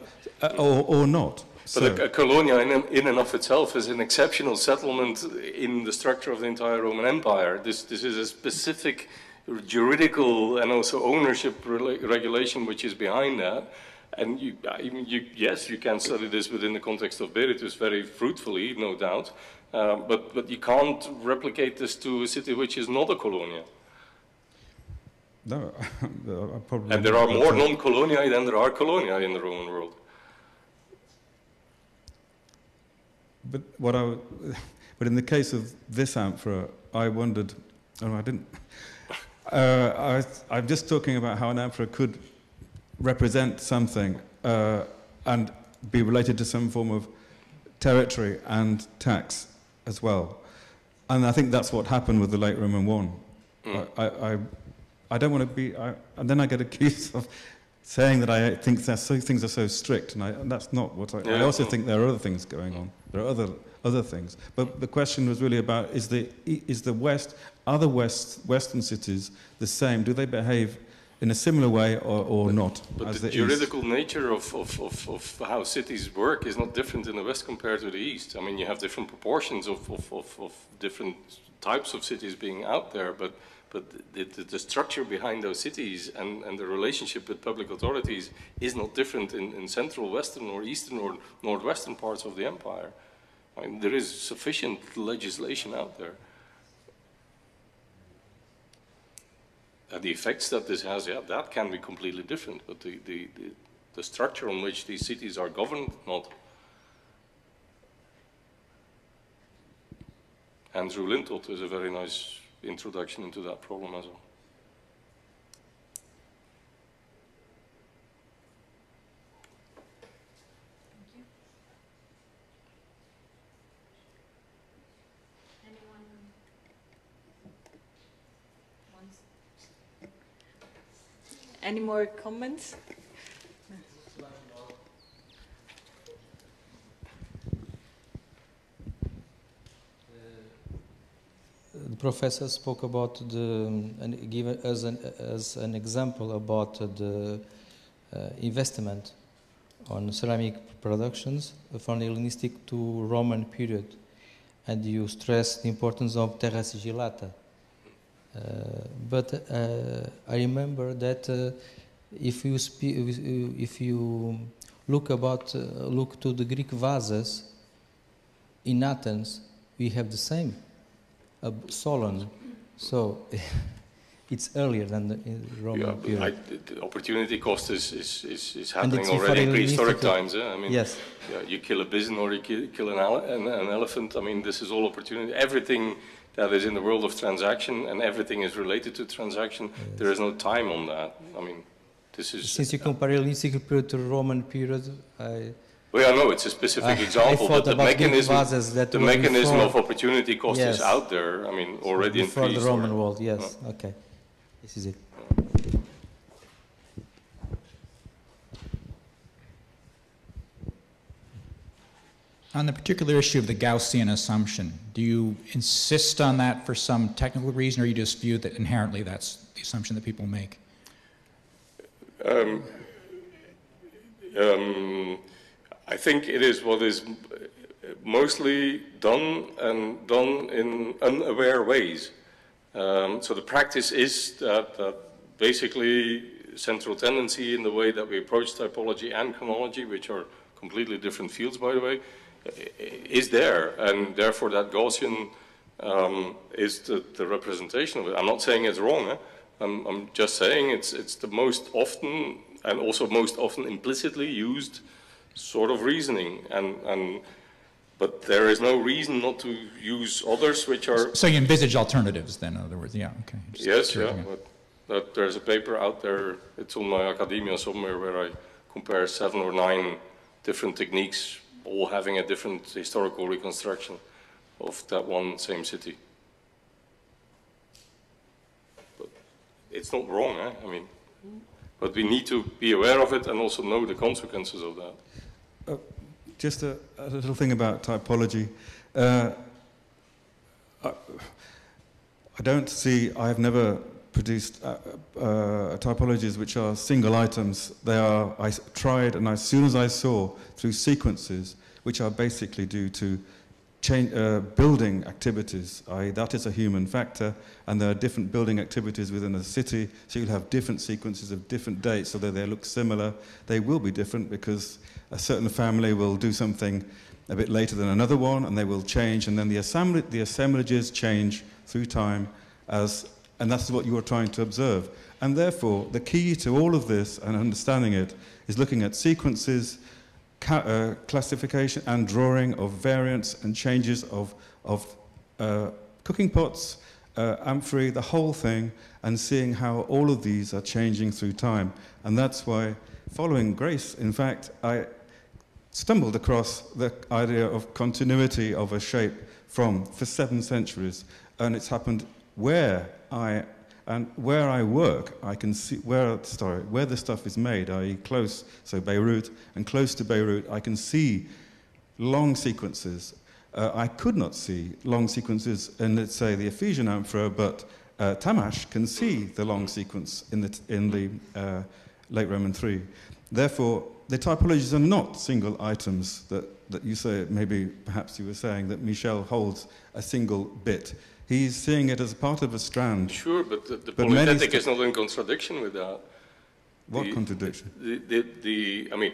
or not. But so, a colonia in and of itself is an exceptional settlement in the structure of the entire Roman Empire. This is a specific juridical and also ownership regulation which is behind that. And yes, you can study this within the context of Berytus very fruitfully, no doubt. But you can't replicate this to a city which is not a colonia. No, probably. And there are more non-coloniae than there are coloniae in the Roman world. But but in the case of this amphora, I wondered, I I'm just talking about how an Amphora could represent something and be related to some form of territory and tax as well. And I think that's what happened with the late Roman one. I don't want to be, and then I get accused of saying that I think things are so strict, and that's not what I also think there are other things going on. There are other things. But the question was really about, are the Western cities the same? Do they behave in a similar way or not? But the juridical nature of how cities work is not different in the West compared to the East. I mean, you have different proportions of different types of cities being out there, but the structure behind those cities and the relationship with public authorities is not different in central, western, or eastern, or northwestern parts of the empire. I mean, there is sufficient legislation out there. And the effects that this has, yeah, that can be completely different, but the structure on which these cities are governed, not. Andrew Lintott is a very nice introduction into that problem as well. Any more comments? The professor spoke about and gave us as an example about the investment on ceramic productions from the Hellenistic to Roman period, and you stress the importance of terra sigillata. But I remember that if you look to the Greek vases in Athens, we have the same Solon. So it's earlier than the Roman period. The opportunity cost is happening already in prehistoric times. I mean, yes. Yeah, you kill a bison or you kill an elephant. I mean, this is all opportunity. Everything that is in the world of transaction, and everything is related to transaction. Yes. There is no time on that. I mean, this is... Since you compare Hellenistic period to Roman period, well, I know it's a specific example, but the mechanism of opportunity cost is out there. I mean, already in prehistoric. Before the Roman world, yes. Oh. Okay, this is it. On the particular issue of the Gaussian assumption, do you insist on that for some technical reason, or you just view that inherently that's the assumption that people make? I think it is what is mostly done, and done in unaware ways. So the practice is that basically central tendency in the way that we approach typology and chronology, which are completely different fields, by the way, is there, and therefore that Gaussian is the representation of it. I'm not saying it's wrong. I'm just saying it's the most often, and also most often implicitly used sort of reasoning, but there is no reason not to use others which are... So you envisage alternatives then, in other words, yeah, okay. Yes, yeah, but there's a paper out there, it's on my academia somewhere, where I compare 7 or 9 different techniques, all having a different historical reconstruction of that one same city. But it's not wrong, I mean, but we need to be aware of it and also know the consequences of that. Just a little thing about typology. I don't see, I've never produced typologies which are single items. They are, I tried, and as soon as I saw through sequences, which are basically due to building activities, that is a human factor, and there are different building activities within a city, so you'll have different sequences of different dates, although they look similar. They will be different because a certain family will do something a bit later than another one, and they will change, and then the assemblages change through time, and that's what you are trying to observe. And therefore, the key to all of this and understanding it is looking at sequences, classification and drawing of variants and changes of cooking pots amphorae, the whole thing, and seeing how all of these are changing through time. And that's why, following Grace, in fact, I stumbled across the idea of continuity of a shape for 7 centuries. And it's happened where I work, I can see where the stuff is made, i.e. close, so Beirut, and close to Beirut, I can see long sequences. I could not see long sequences in, let's say, the Ephesian amphora, but Tamash can see the long sequence in the late Roman 3. Therefore, the typologies are not single items that you say, maybe perhaps you were saying, that Michel holds a single bit. He's seeing it as part of a strand. Sure, but the polythetic is not in contradiction with that. What contradiction? I mean,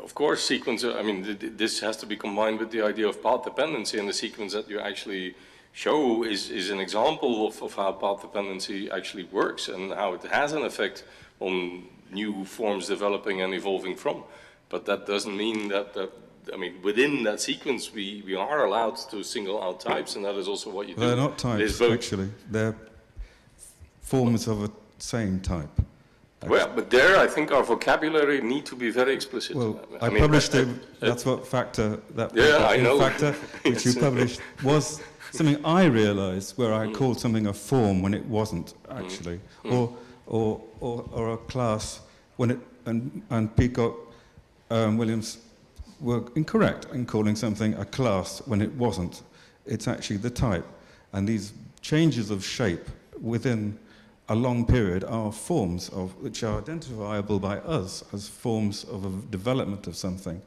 of course, sequence, I mean, this has to be combined with the idea of path dependency, and the sequence that you actually show is an example of how path dependency actually works and how it has an effect on new forms developing and evolving from. But that doesn't mean that I mean, within that sequence, we are allowed to single out types, and that is also what you do. They're not types, actually. They're forms of a same type. Actually. Well, but there, I think our vocabulary need to be very explicit. Well, I mean, published it. That's what Factor, that yeah, I know. Factor, which you published, was something I realised where I called something a form when it wasn't actually, or a class when it, and Peacock, Williams were incorrect in calling something a class when it wasn't. It's actually the type, and these changes of shape within a long period are forms of which are identifiable by us as forms of a development of something.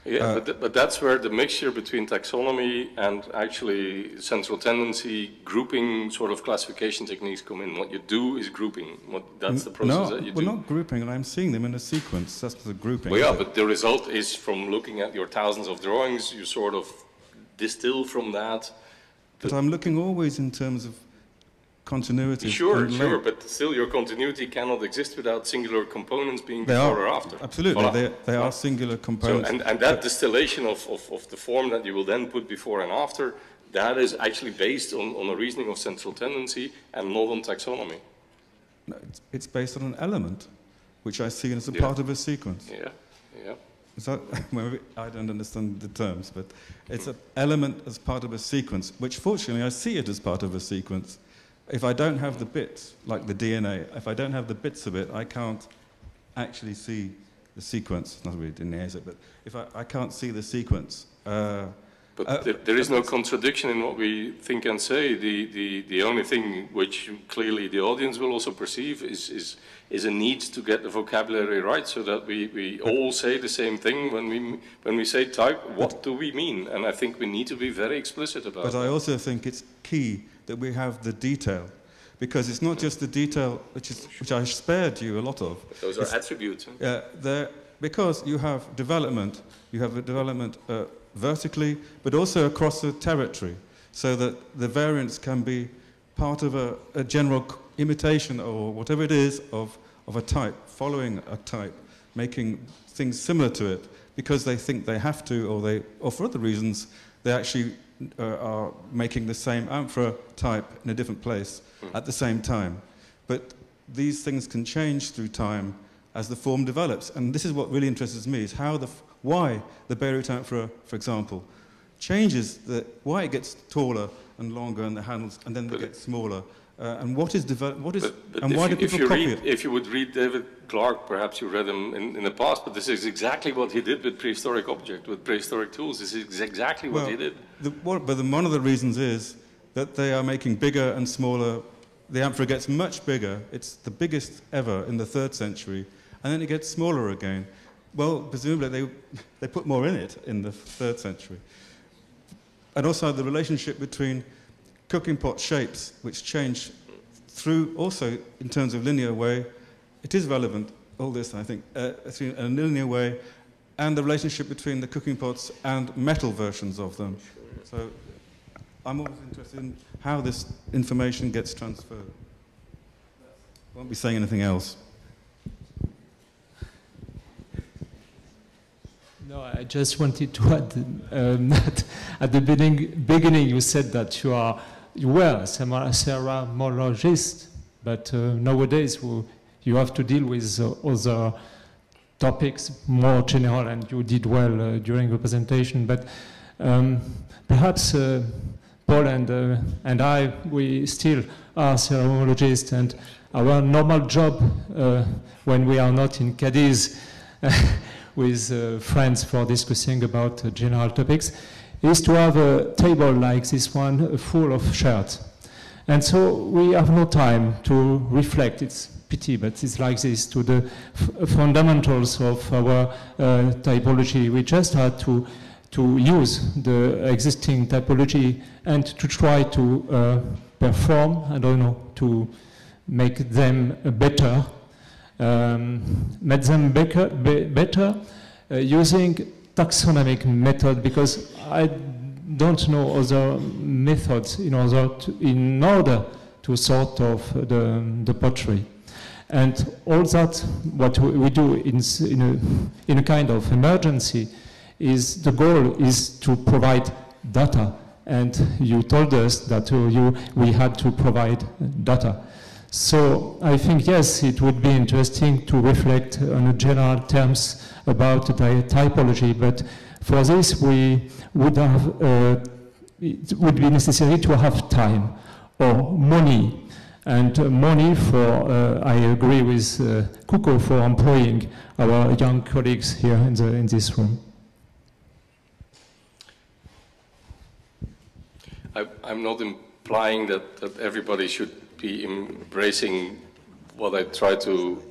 Yeah, but that's where the mixture between taxonomy and actually central tendency, grouping sort of classification techniques come in. What you do is grouping. That's the process that you do. We're not grouping, and I'm seeing them in a sequence. That's the grouping. Well, yeah, but the result is from looking at your thousands of drawings, you sort of distill from that. But I'm looking always in terms of continuity. Sure, sure, but still your continuity cannot exist without singular components being before or after. Absolutely, voilà. they are singular components. So, and that distillation of the form that you will then put before and after, that is actually based on a reasoning of central tendency and not on taxonomy. No, it's based on an element, which I see as a part of a sequence. Yeah, yeah. So, I don't understand the terms, but it's an element as part of a sequence, which fortunately I see it as part of a sequence. If I don't have the bits, like the DNA, if I don't have the bits of it, I can't actually see the sequence. Not really DNA, is it? But if I can't see the sequence. But there is no contradiction in what we think and say. The only thing which clearly the audience will also perceive is a need to get the vocabulary right, so that we all say the same thing when we say type. What do we mean? And I think we need to be very explicit about it. But I also think it's key that we have the detail, because it's not just the detail which I spared you a lot of. But those are attributes. Huh? Because you have development vertically, but also across the territory, so that the variance can be part of a general imitation or whatever it is of a type, following a type, making things similar to it, because they think they have to, or for other reasons, they actually are making the same amphora type in a different place at the same time. But these things can change through time as the form develops. And this is what really interests me, is why the Beirut amphora, for example, changes, why it gets taller and longer and the handles, and then they get smaller. And what is developed? And why do people copy it? If you would read David Clark, perhaps you read him in the past, but this is exactly what he did with prehistoric objects, with prehistoric tools. This is exactly what he did. But one of the reasons is that they are making bigger and smaller. The amphora gets much bigger. It's the biggest ever in the 3rd century, and then it gets smaller again. Well, presumably they put more in it in the 3rd century. And also the relationship between cooking pot shapes, which change through, also in terms of linear way. It is relevant, all this, I think, in a linear way, and the relationship between the cooking pots and metal versions of them. So I'm always interested in how this information gets transferred. I won't be saying anything else. No, I just wanted to add that at the beginning you said that you are you were a ceramologist, but nowadays you have to deal with other topics, more general, and you did well during the presentation. But perhaps Paul and I, we still are ceramologists, and our normal job when we are not in Cadiz with friends for discussing about general topics is to have a table like this one full of shirts. And so we have no time to reflect. It's pity, but it's like this, to the fundamentals of our typology. We just had to use the existing typology and to try to perform, I don't know, to make them better, better using taxonomic method, because I don't know other methods in order to sort of the pottery. And all that, what we do in a kind of emergency, is the goal is to provide data. And you told us that we had to provide data. So I think, yes, it would be interesting to reflect on general terms about the typology, but for this we would have, it would be necessary to have time or money. And money for, I agree with Kuko, for employing our young colleagues here in this room. I'm not implying that everybody should be embracing what I try to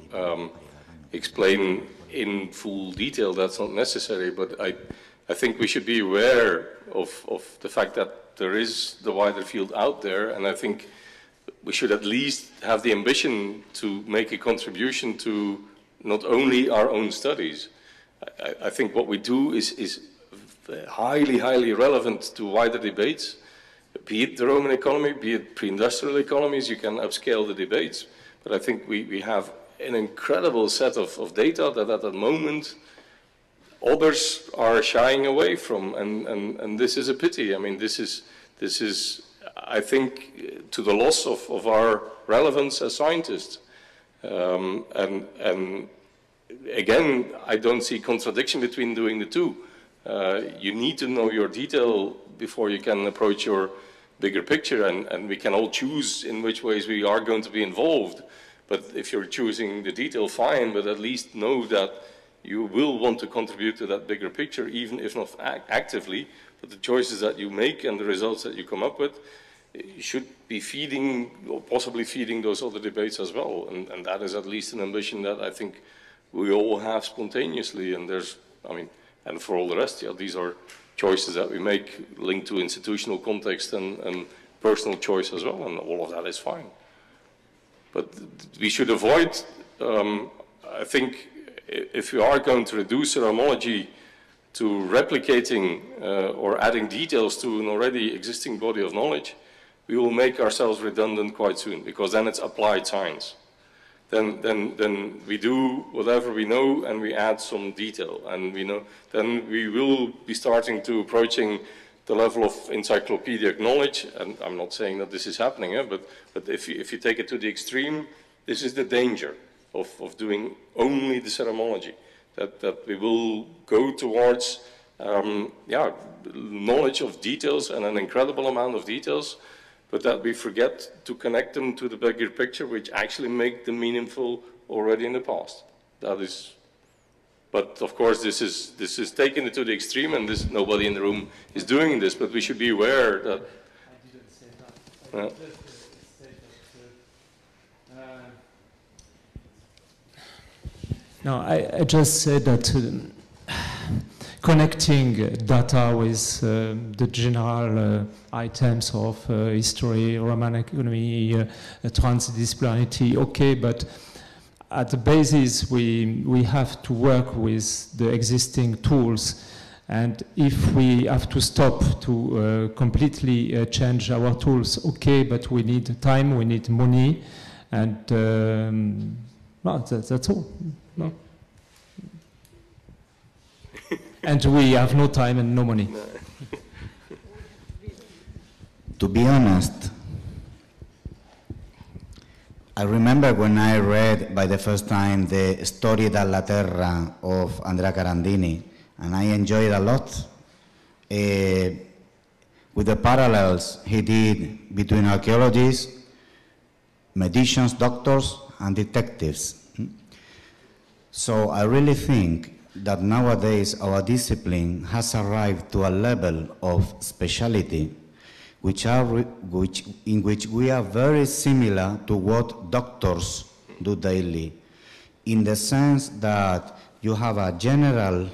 explain in full detail. That's not necessary, but I think we should be aware of the fact that there is the wider field out there, and I think we should at least have the ambition to make a contribution to not only our own studies. I think what we do is highly, highly relevant to wider debates. Be it the Roman economy, be it pre-industrial economies, you can upscale the debates. But I think we have an incredible set of data that at the moment others are shying away from, and this is a pity. I mean, this is I think, to the loss of our relevance as scientists. And again, I don't see contradiction between doing the two. You need to know your detail before you can approach your bigger picture, and we can all choose in which ways we are going to be involved. But if you're choosing the detail, fine, but at least know that you will want to contribute to that bigger picture, even if not actively. But the choices that you make and the results that you come up with, you should be feeding, or possibly feeding, those other debates as well. And that is at least an ambition that I think we all have spontaneously. And there's, I mean, and for all the rest, yeah, these are choices that we make linked to institutional context and personal choice as well, and all of that is fine. But we should avoid, I think, if we are going to reduce ceramology to replicating or adding details to an already existing body of knowledge, we will make ourselves redundant quite soon, because then it's applied science. Then we do whatever we know and we add some detail, and we know, then we will be starting to approaching the level of encyclopedic knowledge. And I'm not saying that this is happening, but if you take it to the extreme, this is the danger of doing only the ceramology, that we will go towards knowledge of details and an incredible amount of details, but that we forget to connect them to the bigger picture, which actually make them meaningful already in the past. That is, but of course this is taking it to the extreme, and nobody in the room is doing this, but we should be aware that. I didn't say that. I just say that. No, I just said that connecting data with the general items of history, Roman economy, transdisciplinarity, okay, but at the basis we have to work with the existing tools, and if we have to stop to completely change our tools, okay, but we need time, we need money, and well, that's all. No? And we have no time and no money. To be honest, I remember when I read by the first time the Storia della Terra of Andrea Carandini, and I enjoyed it a lot with the parallels he did between archaeologists, magicians, doctors, and detectives. So I really think that nowadays our discipline has arrived to a level of speciality in which we are very similar to what doctors do daily, in the sense that you have a general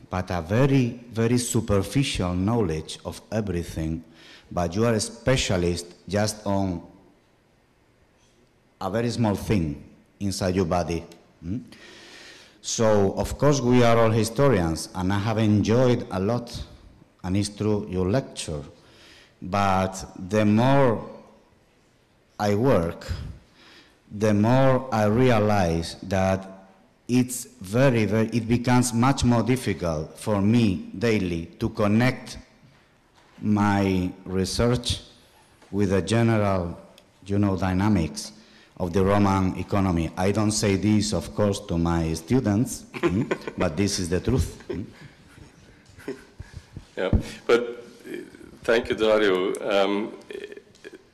but a very, very superficial knowledge of everything, but you are a specialist just on a very small thing inside your body. So, of course, we are all historians, and I have enjoyed a lot, and it's through your lecture. But the more I work, the more I realize that it's it becomes much more difficult for me daily to connect my research with the general, dynamics of the Roman economy. I don't say this, of course, to my students, but this is the truth. Yeah, but thank you, Dario.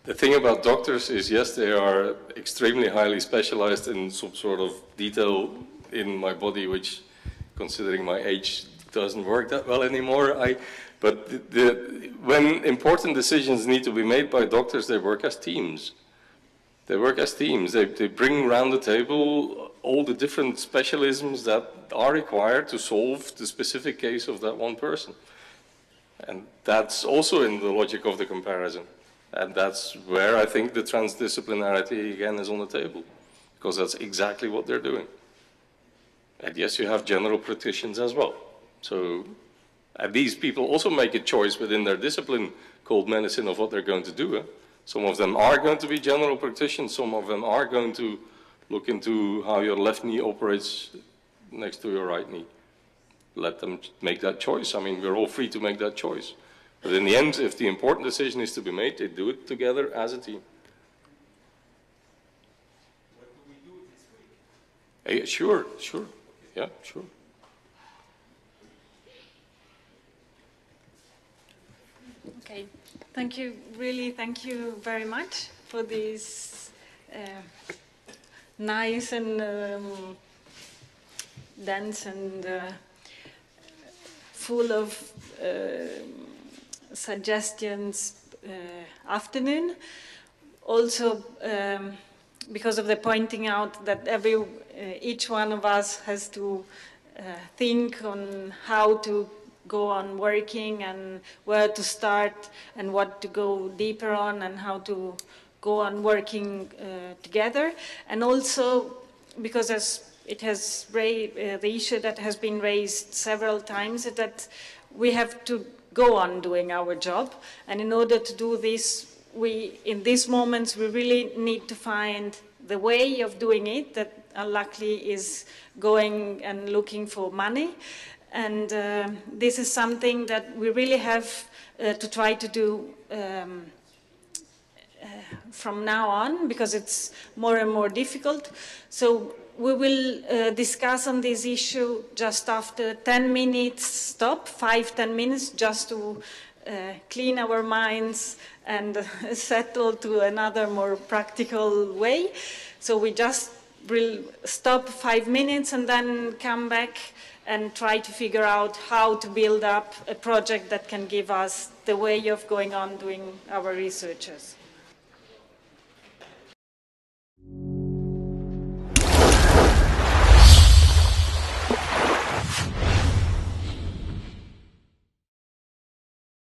The thing about doctors is, yes, they are extremely highly specialized in some sort of detail in my body, which, considering my age, doesn't work that well anymore. But when important decisions need to be made by doctors, they work as teams. They work as teams. They bring around the table all the different specialisms that are required to solve the specific case of that one person. And that's also in the logic of the comparison. And that's where I think the transdisciplinarity, again, is on the table, because that's exactly what they're doing. And yes, you have general practitioners as well. So these people also make a choice within their discipline called medicine of what they're going to do. Some of them are going to be general practitioners. Some of them are going to look into how your left knee operates next to your right knee. Let them make that choice. I mean, we're all free to make that choice. But in the end, if the important decision is to be made, they do it together as a team. What do we do this week? Sure. Yeah, sure. Okay, thank you, really, thank you very much for this nice and dense and full of suggestions afternoon. Also, because of the pointing out that each one of us has to think on how to go on working and where to start and what to go deeper on and how to go on working together. And also because as it has the issue that has been raised several times is that we have to go on doing our job. And in order to do this, in these moments, we really need to find the way of doing it that unluckily is going and looking for money. And this is something that we really have to try to do from now on, because it's more and more difficult. So we will discuss on this issue just after 10 minutes stop, 5-10 minutes, just to clean our minds and settle to another more practical way. So we just will stop 5 minutes and then come back and try to figure out how to build up a project that can give us the way of going on doing our researches.